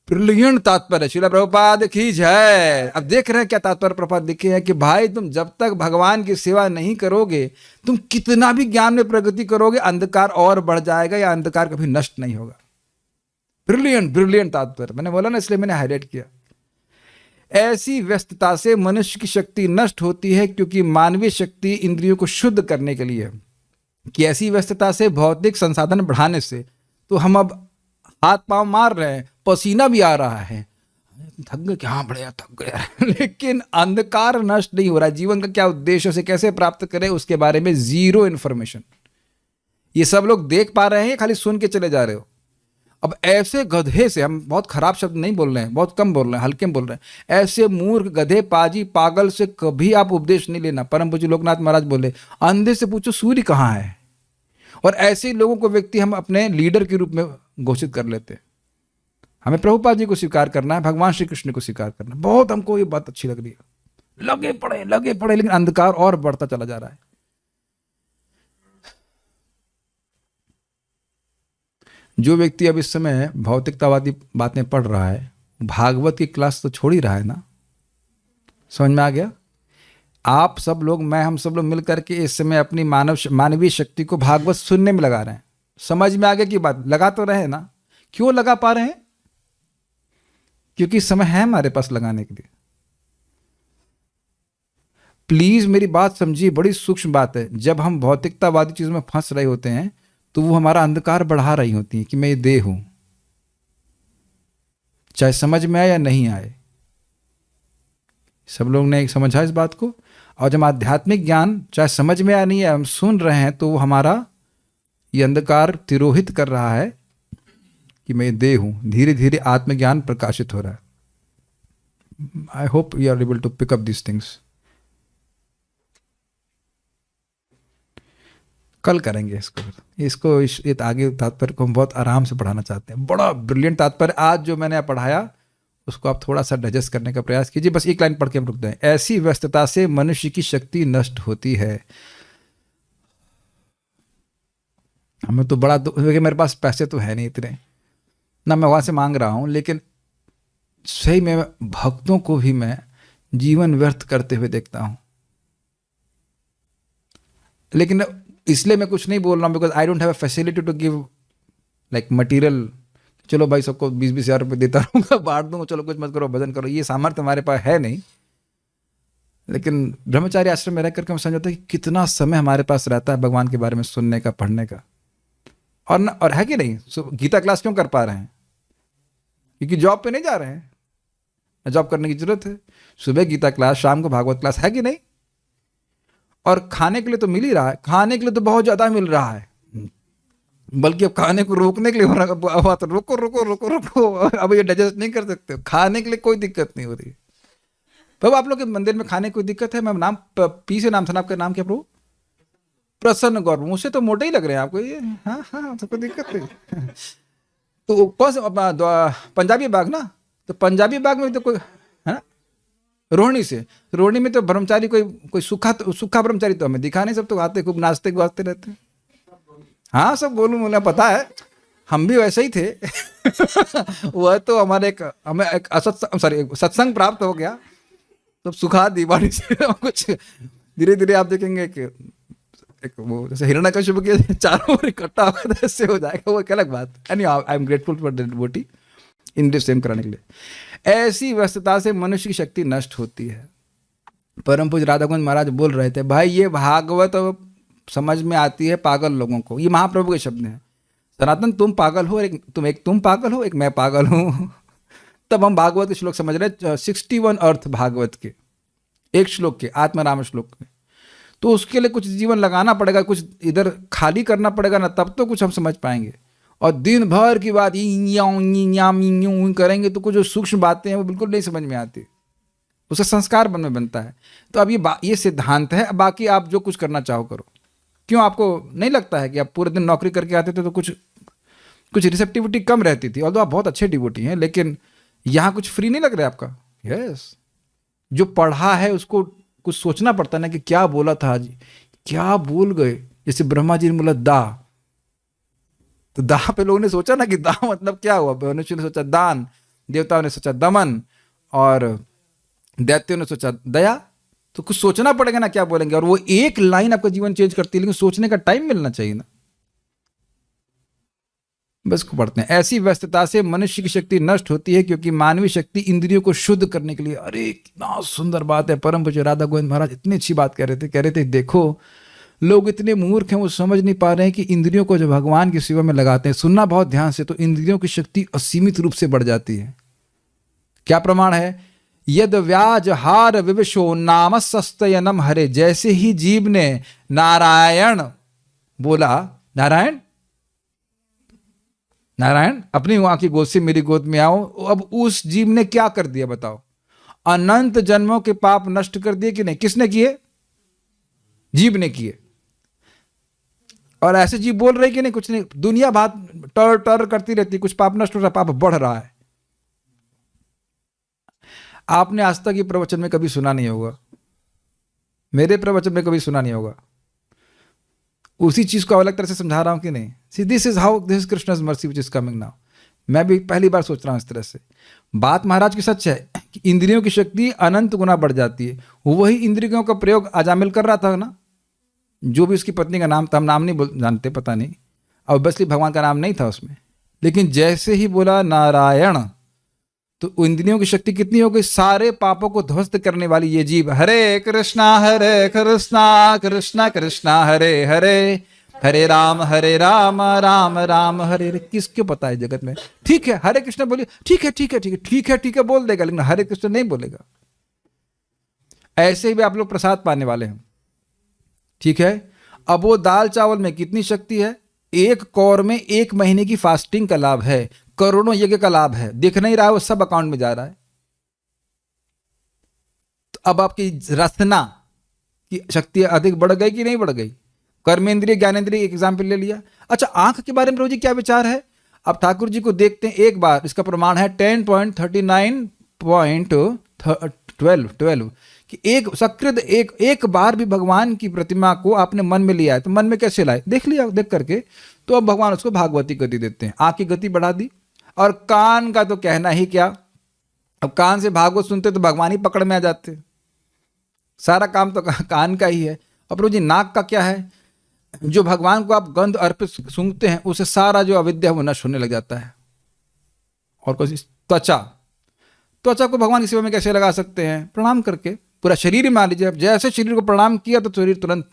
ब्रिलियंट तात्पर्य श्रील प्रभुपाद की जय। अब देख रहे हैं क्या तात्पर्य प्रभुपाद लिखे हैं कि भाई तुम जब तक भगवान की सेवा नहीं करोगे, तुम कितना भी ज्ञान में प्रगति करोगे, अंधकार और बढ़ जाएगा या अंधकार कभी नष्ट नहीं होगा। ब्रिलियंट ब्रिलियंट तात्पर्य, मैंने बोला ना इसलिए मैंने हाईलाइट किया। ऐसी व्यस्तता से मनुष्य की शक्ति नष्ट होती है, क्योंकि मानवीय शक्ति इंद्रियों को शुद्ध करने के लिए कि ऐसी व्यस्तता से भौतिक संसाधन बढ़ाने से तो हम अब हाथ पांव मार रहे हैं, पसीना भी आ रहा है, थक गए क्या, बढ़िया थक गया, लेकिन अंधकार नष्ट नहीं हो रहा। जीवन का क्या उद्देश्य, उसे कैसे प्राप्त करें, उसके बारे में जीरो इन्फॉर्मेशन। ये सब लोग देख पा रहे हैं, खाली सुन के चले जा रहे हो। अब ऐसे गधे से, हम बहुत खराब शब्द नहीं बोल रहे हैं, बहुत कम बोल रहे हैं, हल्के में बोल रहे हैं, ऐसे मूर्ख गधे पाजी पागल से कभी आप उपदेश नहीं लेना। परम पूज्य लोकनाथ महाराज बोले, अंधे से पूछो सूर्य कहाँ है। और ऐसे लोगों को व्यक्ति हम अपने लीडर के रूप में घोषित कर लेते हैं। हमें प्रभुपाद जी को स्वीकार करना है, भगवान श्री कृष्ण को स्वीकार करना है। बहुत हमको ये बात अच्छी लग रही है, लगे पड़े, लेकिन अंधकार और बढ़ता चला जा रहा है। जो व्यक्ति अब इस समय भौतिकतावादी बातें पढ़ रहा है, भागवत की क्लास तो छोड़ ही रहा है ना। समझ में आ गया? आप सब लोग, मैं, हम सब लोग मिलकर के इस समय अपनी मानवीय शक्ति को भागवत सुनने में लगा रहे हैं। समझ में आ गया की बात? लगा तो रहे ना। क्यों लगा पा रहे हैं? क्योंकि समय है हमारे पास लगाने के लिए। प्लीज मेरी बात समझिए, बड़ी सूक्ष्म बात है। जब हम भौतिकतावादी चीजों में फंस रहे होते हैं तो वो हमारा अंधकार बढ़ा रही होती है कि मैं ये देह हूं, चाहे समझ में आए या नहीं आए। सब लोग ने समझा इस बात को। और जब आध्यात्मिक ज्ञान चाहे समझ में आया नहीं है, हम सुन रहे हैं, तो वो हमारा ये अंधकार तिरोहित कर रहा है कि मैं देह हूं। धीरे धीरे आत्मज्ञान प्रकाशित हो रहा है। I hope you are able to pick up this things. कल करेंगे इसको ये आगे तात्पर्य को हम बहुत आराम से पढ़ाना चाहते हैं। बड़ा ब्रिलियंट तात्पर्य आज जो मैंने पढ़ाया, उसको आप थोड़ा सा डाइजेस्ट करने का प्रयास कीजिए। बस एक लाइन पढ़ के हम रुक जाएं। ऐसी व्यस्तता से मनुष्य की शक्ति नष्ट होती है। हमें तो बड़ा दुख, मेरे पास पैसे तो है नहीं इतने ना, मैं वहां से मांग रहा हूं, लेकिन सही में भक्तों को भी मैं जीवन व्यर्थ करते हुए देखता हूं। लेकिन इसलिए मैं कुछ नहीं बोल रहा हूं, because I don't have a facility to give like material. चलो भाई सबको 20-20 हज़ार रुपये देता रहूँगा, बांट दूंगा, चलो कुछ मत करो, भजन करो, ये सामर्थ्य हमारे पास है नहीं। लेकिन ब्रह्मचारी आश्रम में रह करके हम समझते हैं कि कितना समय हमारे पास रहता है भगवान के बारे में सुनने का, पढ़ने का। और है कि नहीं? गीता क्लास क्यों कर पा रहे हैं? क्योंकि जॉब पे नहीं जा रहे हैं, जॉब करने की जरूरत है। सुबह गीता क्लास, शाम को भागवत क्लास, है कि नहीं? और खाने के लिए तो मिल ही रहा है, खाने के लिए तो बहुत ज़्यादा मिल रहा है, बल्कि अब खाने को रोकने के लिए हो रहा, तो रुको रुको रुको रुको, अब ये डाइजेस्ट नहीं कर सकते। खाने के लिए कोई दिक्कत नहीं हो रही। प्रभु आप लोग के मंदिर में खाने की कोई दिक्कत है? मैं नाम पी से नाम सुना, आपका नाम क्या प्रभु? प्रसन्न गौर। मुझसे तो मोटे ही लग रहे हैं आपको ये। हाँ हाँ, तो कोई दिक्कत नहीं। तो कौन से पंजाबी बाग ना? तो पंजाबी बाग में तो कोई है ना, रोहिणी से। रोहिणी में तो ब्रह्मचारी कोई सूखा ब्रह्मचारी तो हमें दिखा नहीं। सब तो आते खूब नाचते गाते रहते हैं। हाँ सब बोलूँ, मुझे पता है, हम भी वैसे ही थे। वह तो हमें एक सत्संग प्राप्त हो गया तो सुखा दीवानी से कुछ धीरे धीरे आप देखेंगे एक वो जैसे हिरण्यकश्यप के चारों ओर इकट्ठा होकर ऐसे हो जाएगा, वो एक अलग बात। Any I am grateful for that devotee in this same कराने के लिए। ऐसी व्यस्तता से मनुष्य की शक्ति नष्ट होती है। परम पूज्य राधा कुंज महाराज बोल रहे थे, भाई ये भागवत समझ में आती है पागल लोगों को। ये महाप्रभु के शब्द हैं। सनातन तुम पागल हो, तुम पागल हो, एक मैं पागल हूं। तब हम भागवत के श्लोक समझ रहे हैं, 61 अर्थ भागवत के, एक श्लोक के, आत्माराम श्लोक के। तो उसके लिए कुछ जीवन लगाना पड़ेगा, कुछ इधर खाली करना पड़ेगा ना, तब तो कुछ हम समझ पाएंगे। और दिन भर की बात यूं करेंगे तो कुछ जो सूक्ष्म बातें हैं वो बिल्कुल नहीं समझ में आती, उसका संस्कार मन में बनता है। तो अब ये सिद्धांत है, बाकी आप जो कुछ करना चाहो करो। क्यों आपको नहीं लगता है कि आप पूरे दिन नौकरी करके आते थे तो कुछ रिसेप्टिविटी कम रहती थी? और आप बहुत अच्छे डिवोटी हैं, लेकिन यहाँ कुछ फ्री नहीं लग रहा है आपका? यस, जो पढ़ा है उसको कुछ सोचना पड़ता है ना कि क्या बोला था आज, क्या बोल गए। जैसे ब्रह्मा जी ने बोला दा, तो दा पे लोगों ने सोचा ना कि दा मतलब क्या हुआ। मनुष्य ने सोचा दान, देवताओं ने सोचा दमन, और दैत्यों ने सोचा दया। तो कुछ सोचना पड़ेगा ना क्या बोलेंगे, और वो एक लाइन आपका जीवन चेंज करती है, लेकिन सोचने का टाइम मिलना चाहिए ना। बस को पढ़ते हैं। ऐसी व्यस्तता से मनुष्य की शक्ति नष्ट होती है, क्योंकि मानवीय शक्ति इंद्रियों को शुद्ध करने के लिए, अरे कितना सुंदर बात है। परम पूज्य राधा गोविंद महाराज इतनी अच्छी बात कह रहे थे देखो लोग इतने मूर्ख हैं, वो समझ नहीं पा रहे हैं कि इंद्रियों को जो भगवान की सेवा में लगाते हैं, सुनना बहुत ध्यान से, तो इंद्रियों की शक्ति असीमित रूप से बढ़ जाती है। क्या प्रमाण है? यद व्याज हार विवशो नाम सस्तयनम हरे। जैसे ही जीव ने नारायण बोला, नारायण नारायण अपनी वहां की गोद से मेरी गोद में आओ, अब उस जीव ने क्या कर दिया बताओ? अनंत जन्मों के पाप नष्ट कर दिए कि नहीं? किसने किए? जीव ने किए। और ऐसे जीव बोल रहे कि नहीं, कुछ नहीं, दुनिया बात टर टर करती रहती, कुछ पाप नष्ट हो रहा, पाप बढ़ रहा है। आपने आज तक ये प्रवचन में कभी सुना नहीं होगा, मेरे प्रवचन में कभी सुना नहीं होगा। उसी चीज को अलग तरह से समझा रहा हूं कि नहीं? See this is how, this is Krishna's mercy which is coming now. मैं भी पहली बार सोच रहा हूं इस तरह से। बात महाराज की सच है कि इंद्रियों की शक्ति अनंत गुना बढ़ जाती है। वही इंद्रियों का प्रयोग अजामिल कर रहा था ना, जो भी उसकी पत्नी का नाम था, हम नाम नहीं जानते, पता नहीं, ऑब्वियसली भगवान का नाम नहीं था उसमें, लेकिन जैसे ही बोला नारायण, तो इंद्रियों की शक्ति कितनी हो गई? सारे पापों को ध्वस्त करने वाली ये जीव, हरे कृष्णा कृष्णा कृष्णा हरे हरे, हरे राम राम राम हरे हरे। किसको पता है जगत में? ठीक है हरे कृष्ण बोलिए, ठीक है ठीक है ठीक है ठीक है ठीक है बोल देगा, लेकिन हरे कृष्ण नहीं बोलेगा। ऐसे ही भी आप लोग प्रसाद पाने वाले हैं, ठीक है? अब वो दाल चावल में कितनी शक्ति है? एक कौर में 1 महीने की फास्टिंग का लाभ है, करोड़ों यज्ञ का लाभ है, दिख नहीं रहा है, वो सब अकाउंट में जा रहा है। तो अब आपकी रसना की शक्ति अधिक बढ़ गई कि नहीं बढ़ गई? कर्मेंद्रिय ज्ञानेंद्रिय एक एग्जाम्पल ले लिया। अच्छा, आंख के बारे में रोजी क्या विचार है? अब ठाकुर जी को देखते हैं एक बार, इसका प्रमाण है 10.39.12 कि एक सकृद एक बार भी भगवान की प्रतिमा को आपने मन में लिया है, तो मन में कैसे लाए? देख लिया, देख करके, तो अब भगवान उसको भागवती गति देते हैं, आंख की गति बढ़ा दी। और कान का तो कहना ही क्या, अब कान से भागवत सुनते तो भगवान ही पकड़ में आ जाते, सारा काम तो कान का ही है। अब रोजी नाक का क्या है? जो भगवान को आप गंध अर्पित सूंघते हैं, उसे सारा जो अविद्या है वो नष्ट होने लग जाता है। और कोई त्वचा को भगवान की सेवा में कैसे लगा सकते हैं? प्रणाम करके। पूरा शरीर मान लीजिए, जैसे शरीर को प्रणाम किया तो शरीर तुरंत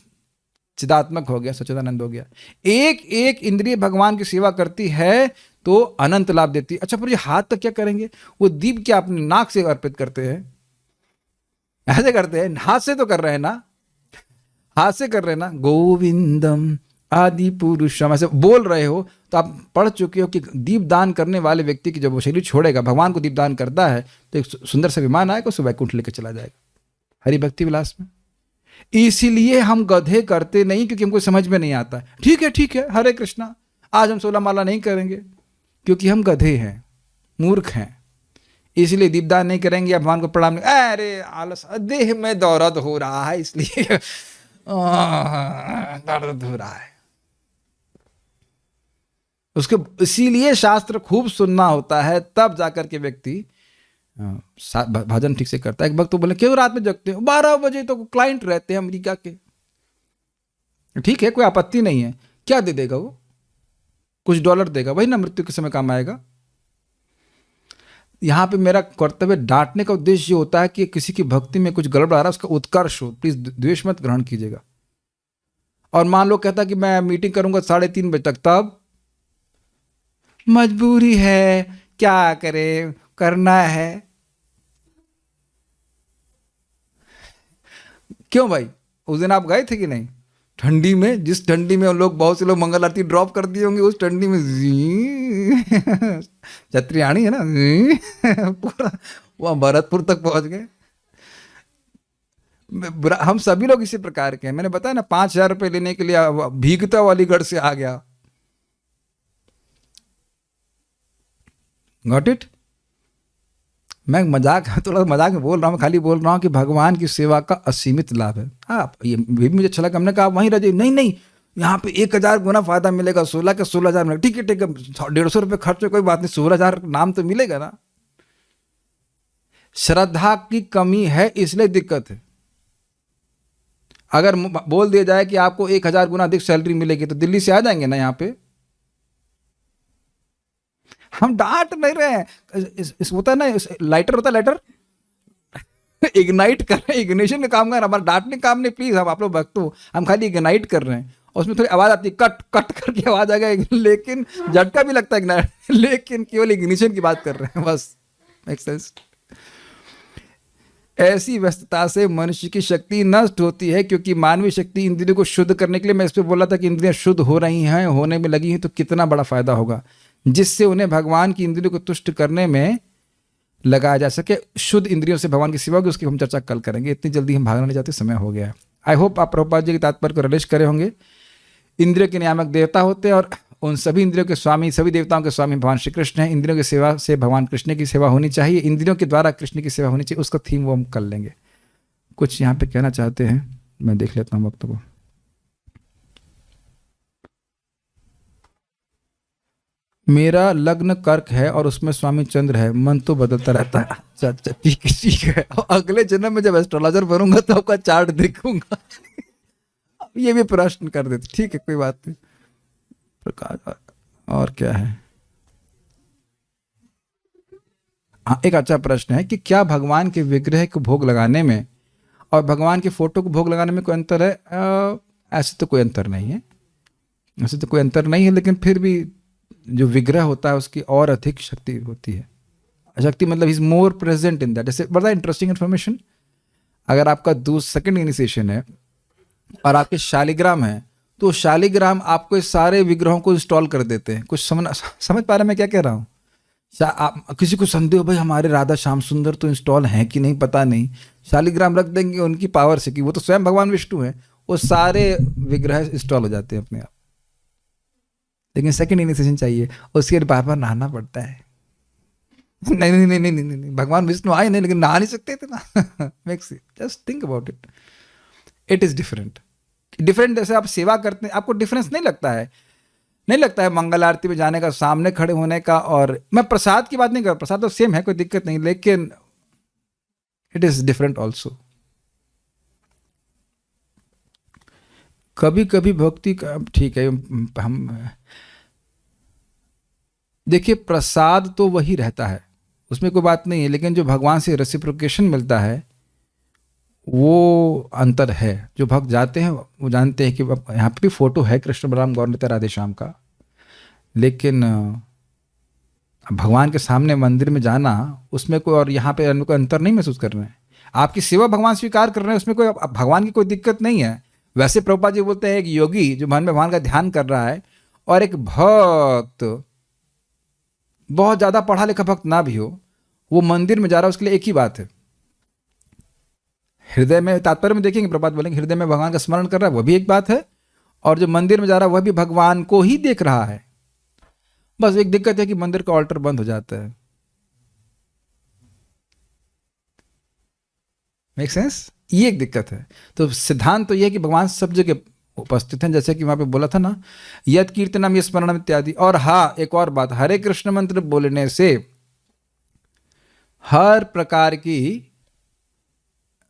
चिदात्मक हो गया, सच्चिदानंद हो गया। एक एक इंद्रिय भगवान की सेवा करती है तो अनंत लाभ देती है। अच्छा, पर ये हाथ तक क्या करेंगे? वो दीप क्या अपने नाक से अर्पित करते हैं? ऐसे करते हैं? हाथ से तो कर रहे हैं ना, हाथ से कर रहे हैं ना, गोविंदम आदि पुरुषम ऐसे बोल रहे हो, तो आप पढ़ चुके हो कि दीप दान करने वाले व्यक्ति की जब वो शरीर छोड़ेगा, भगवान को दीप दान करता है, तो एक सुंदर सा विमान आएगा, उसे वैकुंठ लेकर चला जाएगा हरि भक्ति विलास में। इसीलिए हम गधे करते नहीं, क्योंकि हमको समझ में नहीं आता। ठीक है हरे कृष्णा, आज हम 16 माला नहीं करेंगे, क्योंकि हम गधे हैं, मूर्ख हैं, इसलिए दीपदान नहीं करेंगे या भगवान को प्रणाम नहीं। अरे आलस, देह में दर्द हो रहा है इसलिए दर्द हो रहा है उसके। इसीलिए शास्त्र खूब सुनना होता है, तब जाकर के व्यक्ति भजन ठीक से करता है। एक वक्त तो बोले क्यों रात में जगते हो? 12 बजे तो क्लाइंट रहते हैं अमेरिका के। ठीक है, कोई आपत्ति नहीं है। क्या दे देगा वो? कुछ डॉलर देगा, वही ना मृत्यु के समय काम आएगा। यहां पे मेरा कर्तव्य डांटने का उद्देश्य होता है कि किसी की भक्ति में कुछ गड़बड़ आ रहा है, उसका उत्कर्ष हो, प्लीज द्वेष मत ग्रहण कीजिएगा। और मान लो कहता कि मैं मीटिंग करूंगा 3:30 बजे तक, तब मजबूरी है, क्या करे, करना है। क्यों भाई? उस दिन आप गए थे कि नहीं? ठंडी में, जिस ठंडी में लोग, बहुत से लोग मंगल आरती ड्रॉप कर दिए होंगे, उस ठंडी में छत्रियाणी है ना, पूरा वहाँ भरतपुर तक पहुंच गए। हम सभी लोग इसी प्रकार के हैं। मैंने बताया ना, 5,000 रुपये लेने के लिए भीगता वालीगढ़ से आ गया। Got it? मैं थोड़ा मजाक में बोल रहा हूँ, खाली बोल रहा हूँ कि भगवान की सेवा का असीमित लाभ है। हाँ, ये भी मुझे अच्छा लगा। हमने कहा वहीं रह जाइए, नहीं यहाँ पे 1,000 गुना फायदा मिलेगा, 16 का 16,000 मिलेगा। ठीक है 150 रुपये खर्च हो, कोई बात नहीं, 16,000 नाम तो मिलेगा ना। श्रद्धा की कमी है, इसलिए दिक्कत है। अगर बोल दिया जाए कि आपको 1,000 गुना अधिक सैलरी मिलेगी, तो दिल्ली से आ जाएंगे ना यहाँ पे। हम डांट नहीं रहे हैं, इस होता है ना, लाइटर होता है, लाइटर इग्नाइट कर रहे हैं, इग्निशन का काम कर रहे हैं। हमारा डांटने काम नहीं, प्लीज, आप लोग भक्त हो, हम खाली इग्नाइट कर रहे हैं। और उसमें थोड़ी आवाज आती है, कट कट करके आवाज आ गया, लेकिन झटका भी लगता है इग्नाइट, लेकिन केवल इग्निशन की बात कर रहे हैं बस। Make sense? ऐसी व्यस्तता से मनुष्य की शक्ति नष्ट होती है, क्योंकि मानवीय शक्ति इंद्रियों को शुद्ध करने के लिए, मैं इस पर बोला था कि इंद्रियां शुद्ध हो रही हैं, होने में लगी हैं, तो कितना बड़ा फायदा होगा, जिससे उन्हें भगवान की इंद्रियों को तुष्ट करने में लगाया जा सके। शुद्ध इंद्रियों से भगवान की सेवा होगी, उसकी हम चर्चा कल करेंगे। इतनी जल्दी हम भागना नहीं चाहते, समय हो गया है। आई होप आप प्रभुपाद जी के तात्पर्य को रिलीज करे होंगे। इंद्रियों के नियामक देवता होते हैं, और उन सभी इंद्रियों के स्वामी, सभी देवताओं के स्वामी भगवान श्री कृष्ण हैं। इंद्रियों की सेवा से भगवान कृष्ण की सेवा होनी चाहिए, इंद्रियों के द्वारा कृष्ण की सेवा होनी चाहिए। उसका थीम वो हम कर लेंगे। कुछ यहाँ पे कहना चाहते हैं, मैं देख लेता हूँ वक्त को। मेरा लग्न कर्क है और उसमें स्वामी चंद्र है, मन तो बदलता रहता है। अच्छा ठीक है। और अगले जन्म में जब एस्ट्रोलॉजर बनूंगा तो आपका चार्ट देखूंगा। ये भी प्रश्न कर देते, ठीक है, कोई बात नहीं। प्रकाश, और क्या है? हाँ, एक अच्छा प्रश्न है कि क्या भगवान के विग्रह को भोग लगाने में और भगवान के फोटो को भोग लगाने में कोई अंतर है? ऐसे तो कोई अंतर नहीं है, ऐसे तो कोई अंतर नहीं है, लेकिन फिर भी जो विग्रह होता है उसकी और अधिक शक्ति होती है। शक्ति मतलब is more present in that. जैसे बड़ा इंटरेस्टिंग इन्फॉर्मेशन, अगर आपका सेकंड इनिशिएशन है और आपके शालिग्राम है, तो शालिग्राम आपको इस सारे विग्रहों को इंस्टॉल कर देते हैं। कुछ समझ पा रहे मैं क्या कह रहा हूँ? किसी को संदेह हो, भाई हमारे राधा श्याम सुंदर तो इंस्टॉल हैं कि नहीं पता नहीं, शालिग्राम रख देंगे उनकी पावर से, कि वो तो स्वयं भगवान विष्णु है, वो सारे विग्रह इंस्टॉल हो जाते हैं अपने आप। लेकिन सेकंड इनिशिएशन चाहिए, उसके लिए बार बार नहाना पड़ता है। नहीं नहीं नहीं नहीं नहीं नहीं, भगवान विष्णु आए नहीं, लेकिन नहा नहीं सकते थे ना। Makes just think about it, it is different. जैसे आप सेवा करते हैं, आपको डिफरेंस नहीं लगता है मंगल आरती में जाने का, सामने खड़े होने का। और मैं प्रसाद की बात नहीं कर रहा, प्रसाद तो सेम है, कोई दिक्कत नहीं, लेकिन इट इज डिफरेंट ऑल्सो। कभी कभी भक्ति का, ठीक है, हम देखिए, प्रसाद तो वही रहता है, उसमें कोई बात नहीं है, लेकिन जो भगवान से रेसिप्रोकेशन मिलता है वो अंतर है। जो भक्त जाते हैं वो जानते हैं कि यहाँ पे भी फोटो है कृष्ण बलराम गौर नित्य राधे श्याम का, लेकिन भगवान के सामने मंदिर में जाना, उसमें कोई, और यहाँ पे कोई अंतर नहीं महसूस कर रहे हैं। आपकी सेवा भगवान स्वीकार कर रहे हैं, उसमें कोई भगवान की कोई दिक्कत नहीं है। वैसे प्रभुपाद जी बोलते हैं, एक योगी जो मन में भगवान का ध्यान कर रहा है और एक भक्त, बहुत ज्यादा पढ़ा लिखा भक्त ना भी हो, वो मंदिर में जा रहा है, उसके लिए एक ही बात है, हृदय में, तात्पर्य में देखेंगे प्रभुपाद बोलेंगे, हृदय में भगवान का स्मरण कर रहा है, वह भी एक बात है, और जो मंदिर में जा रहा है वह भी भगवान को ही देख रहा है। बस एक दिक्कत है कि मंदिर का ऑल्टर बंद हो जाता है। Make sense? ये एक दिक्कत है। तो सिद्धांत तो यह है कि भगवान सब जगह उपस्थित हैं, जैसे कि वहां पे बोला था ना, यद कीर्तनम यद स्मरणम इत्यादि। और हाँ, एक और बात, हरे कृष्ण मंत्र बोलने से हर प्रकार की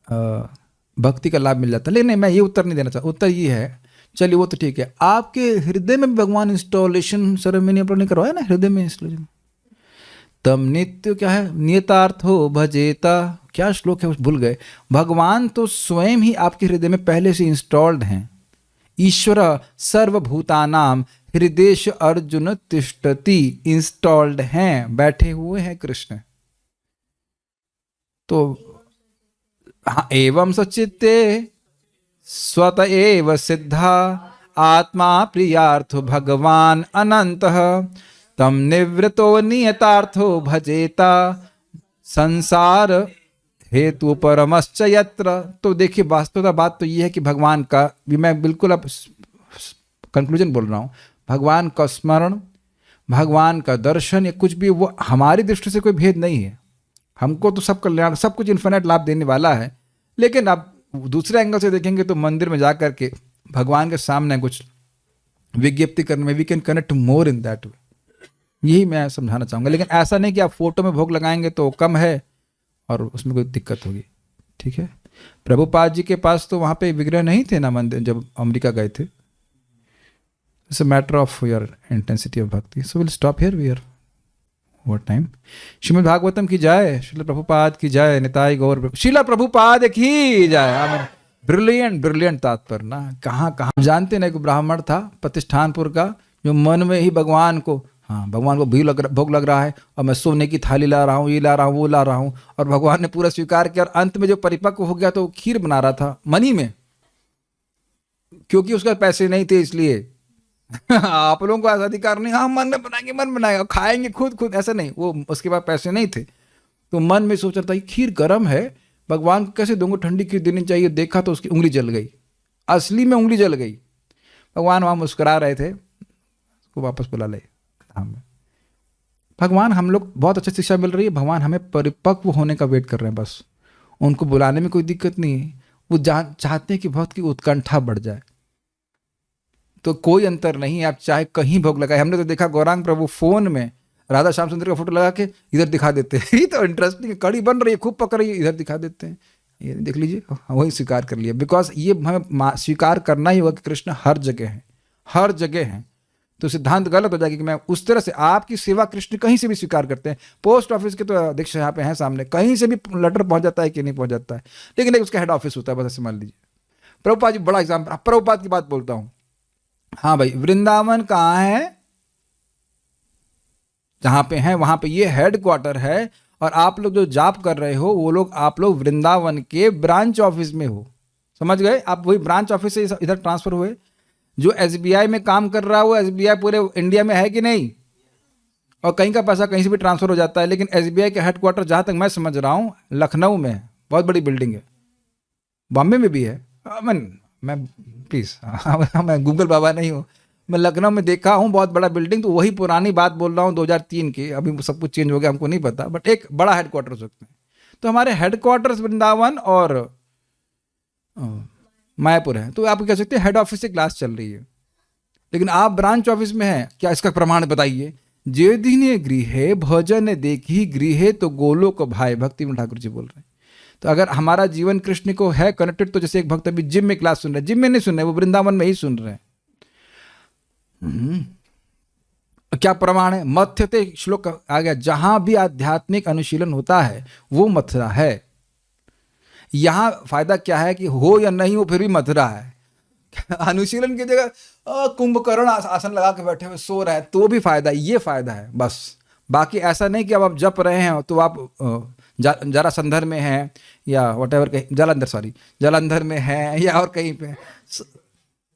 भक्ति का लाभ मिल जाता है। लेकिन नहीं, मैं ये उत्तर नहीं देना चाहता। उत्तर ये है, चलिए वो तो ठीक है, आपके हृदय में भगवान इंस्टॉलेशन सेरेमनी अपने नहीं करवाया ना, हृदय में इंस्टॉलेशन। तम नित्य क्या है, नियतार्थ हो भजेता, क्या श्लोक है भूल गए। भगवान तो स्वयं ही आपके हृदय में पहले से इंस्टॉल्ड हैं। ईश्वर सर्वभूतानाम हृदयेश अर्जुन तिष्ठति, इंस्टॉल्ड हैं, बैठे हुए हैं कृष्ण। तो हाँ, एवं सचित्ते स्वत एव सिद्धा आत्मा प्रियार्थो भगवान अनंतः तम निवृतो नियतार्थो भजेता संसार हेतु परमश्च यत्र। तो देखिए वास्तविकता बात तो ये है कि भगवान का भी, मैं बिल्कुल अब कंक्लूजन बोल रहा हूँ, भगवान का स्मरण, भगवान का दर्शन या कुछ भी, वो हमारी दृष्टि से कोई भेद नहीं है। हमको तो सब कल्याण, सब कुछ इन्फिनिट लाभ देने वाला है। लेकिन अब दूसरे एंगल से देखेंगे तो मंदिर में जा करके भगवान के सामने कुछ विज्ञप्ति करने में we can connect more in that way. यही मैं समझाना चाहूँगा। लेकिन ऐसा नहीं कि आप फोटो में भोग लगाएंगे तो कम है और उसमें कोई दिक्कत होगी। ठीक है, प्रभुपाद जी के पास तो वहाँ पे विग्रह नहीं थे ना मंदिर, जब अमेरिका गए थे। It's a matter of your intensity of bhakti. So will stop here, we are over time. Srimad Bhagavatam की जय, श्रील प्रभुपाद की जय, निताई गौर, श्रील प्रभुपाद की जय। आमीन। ब्रिलियंट ब्रिलियंट तात्पर्य ना, कहाँ कहाँ जानते ना, एक ब्राह्मण था प्रतिष्ठानपुर का, जो मन में ही भगवान को, हाँ भगवान को भोग लग रहा है और मैं सोने की थाली ला रहा हूँ, ये ला रहा हूँ, वो ला रहा हूँ, और भगवान ने पूरा स्वीकार किया। और अंत में जो परिपक्व हो गया तो खीर बना रहा था मनी में, क्योंकि उसका पैसे नहीं थे इसलिए। आप लोगों को ऐसा अधिकार नहीं, हाँ मन में बनाएंगे, मन बनाएंगे और खाएंगे खुद, ऐसा नहीं। वो उसके पास पैसे नहीं थे तो मन में सोच रहा था खीर गर्म है, भगवान को कैसे दूंगा, ठंडी खीर देनी चाहिए। देखा तो उसकी उंगली जल गई, असली में उंगली जल गई। भगवान वहाँ मुस्कुरा रहे थे, उसको वापस बुला ले धाम में। भगवान, हम लोग बहुत अच्छी शिक्षा मिल रही है, भगवान हमें परिपक्व होने का वेट कर रहे हैं, बस उनको बुलाने में कोई दिक्कत नहीं है। वो चाहते हैं कि भक्त की उत्कंठा बढ़ जाए। तो कोई अंतर नहीं, आप चाहे कहीं भोग लगाए। हमने तो देखा गौरांग प्रभु फोन में राधा श्याम सुंदर का फोटो लगा के इधर दिखा देते हैं। ये तो इंटरेस्टिंग है, कड़ी बन रही है, खूब पक रही है, इधर दिखा देते हैं। ये देख लीजिए, वही स्वीकार कर लिया। बिकॉज ये हमें स्वीकार करना ही होगा कि कृष्ण हर जगह है, हर जगह है। तो सिद्धांत गलत हो जाएगी कि मैं उस तरह से आपकी सेवा कृष्ण कहीं से भी स्वीकार करते हैं। पोस्ट ऑफिस के तो अध्यक्ष यहाँ पे हैं सामने, कहीं से भी लेटर पहुंच जाता है कि नहीं पहुंच जाता है, लेकिन उसका हेड ऑफिस होता है, बस ऐसे मान लीजिए। प्रभुपाद जी बड़ा एग्जाम्पल, प्रभुपाद की बात बोलता हूँ। हाँ भाई, वृंदावन कहाँ है, जहां पे है वहां पे ये हेड क्वार्टर है। और आप लोग जो जॉब कर रहे हो वो लोग, आप लोग वृंदावन के ब्रांच ऑफिस में हो, समझ गए? आप वही ब्रांच ऑफिस से इधर ट्रांसफर हुए। जो एसबीआई में काम कर रहा है वो एसबीआई पूरे इंडिया में है कि नहीं, और कहीं का पैसा कहीं से भी ट्रांसफर हो जाता है। लेकिन एसबीआई के हेड क्वार्टर जहां तक मैं समझ रहा हूँ लखनऊ में है, बहुत बड़ी बिल्डिंग है। बॉम्बे में भी है। मैं प्लीज, मैं गूगल बाबा नहीं हूँ, मैं लखनऊ में देखा हूँ बहुत बड़ा बिल्डिंग। तो वही पुरानी बात बोल रहा हूँ 2003 की, अभी सब कुछ चेंज हो गया, हमको नहीं पता, बट एक बड़ा हेड क्वार्टर हो सकते हैं। तो हमारे हेड क्वार्टर्स वृंदावन और मायापुर है। तो आप कह सकते हैं हेड ऑफिस से क्लास चल रही है, लेकिन आप ब्रांच ऑफिस में हैं। क्या इसका प्रमाण बताइए? जे दीने गृहे भजन देखी गृहे तो गोलोक भाई, भक्ति में ठाकुर जी बोल रहे हैं। तो अगर हमारा जीवन कृष्ण को है कनेक्टेड, तो जैसे एक भक्त अभी जिम में क्लास सुन रहे हैं, जिम में नहीं सुन रहे, वो वृंदावन में ही सुन रहे हैं। क्या प्रमाण है? मथ्यते श्लोक आ गया, जहां भी आध्यात्मिक अनुशीलन होता है वो मथुरा है। यहां फायदा क्या है कि हो या नहीं हो फिर भी मथुरा है। अनुशीलन की जगह कुंभकर्ण आसन लगा के बैठे हुए सो रहे हैं तो भी फायदा, ये फायदा है बस। बाकी ऐसा नहीं कि अब आप जप रहे हैं तो आप जरासंधर में हैं या व्हाटएवर, कहीं जालंधर में हैं या और कहीं पे।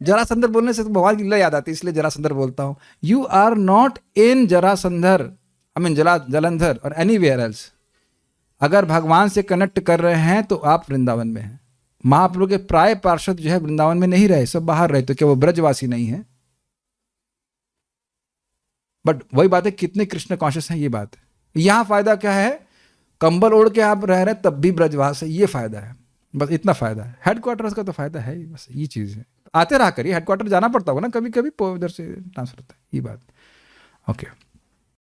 जरासंधर बोलने से तो भगवान की लीला याद आती है, इसलिए जरासंधर बोलता हूँ। You are not in Jarasandhar, I mean Jalandhar और एनीवेयर एल्स। अगर भगवान से कनेक्ट कर रहे हैं तो आप वृंदावन में हैं। महाप्रभु के प्राय पार्षद जो है वृंदावन में नहीं रहे, सब बाहर रहे। तो क्या वो ब्रजवासी नहीं है? बट वही बात है, कितने कृष्ण कॉन्शियस हैं, ये बात है। यहां फायदा क्या है? कंबल ओढ़ के आप रह रहे हैं तब भी ब्रजवास है, ये फायदा है, बस इतना फायदा है। हेडक्वार्टर्स का तो फायदा है ही, बस ये चीज है। आते रहा करिए, हेडक्वार्टर जाना पड़ता होगा ना कभी कभी, उधर से ट्रांसफर होता है, ये बात। ओके।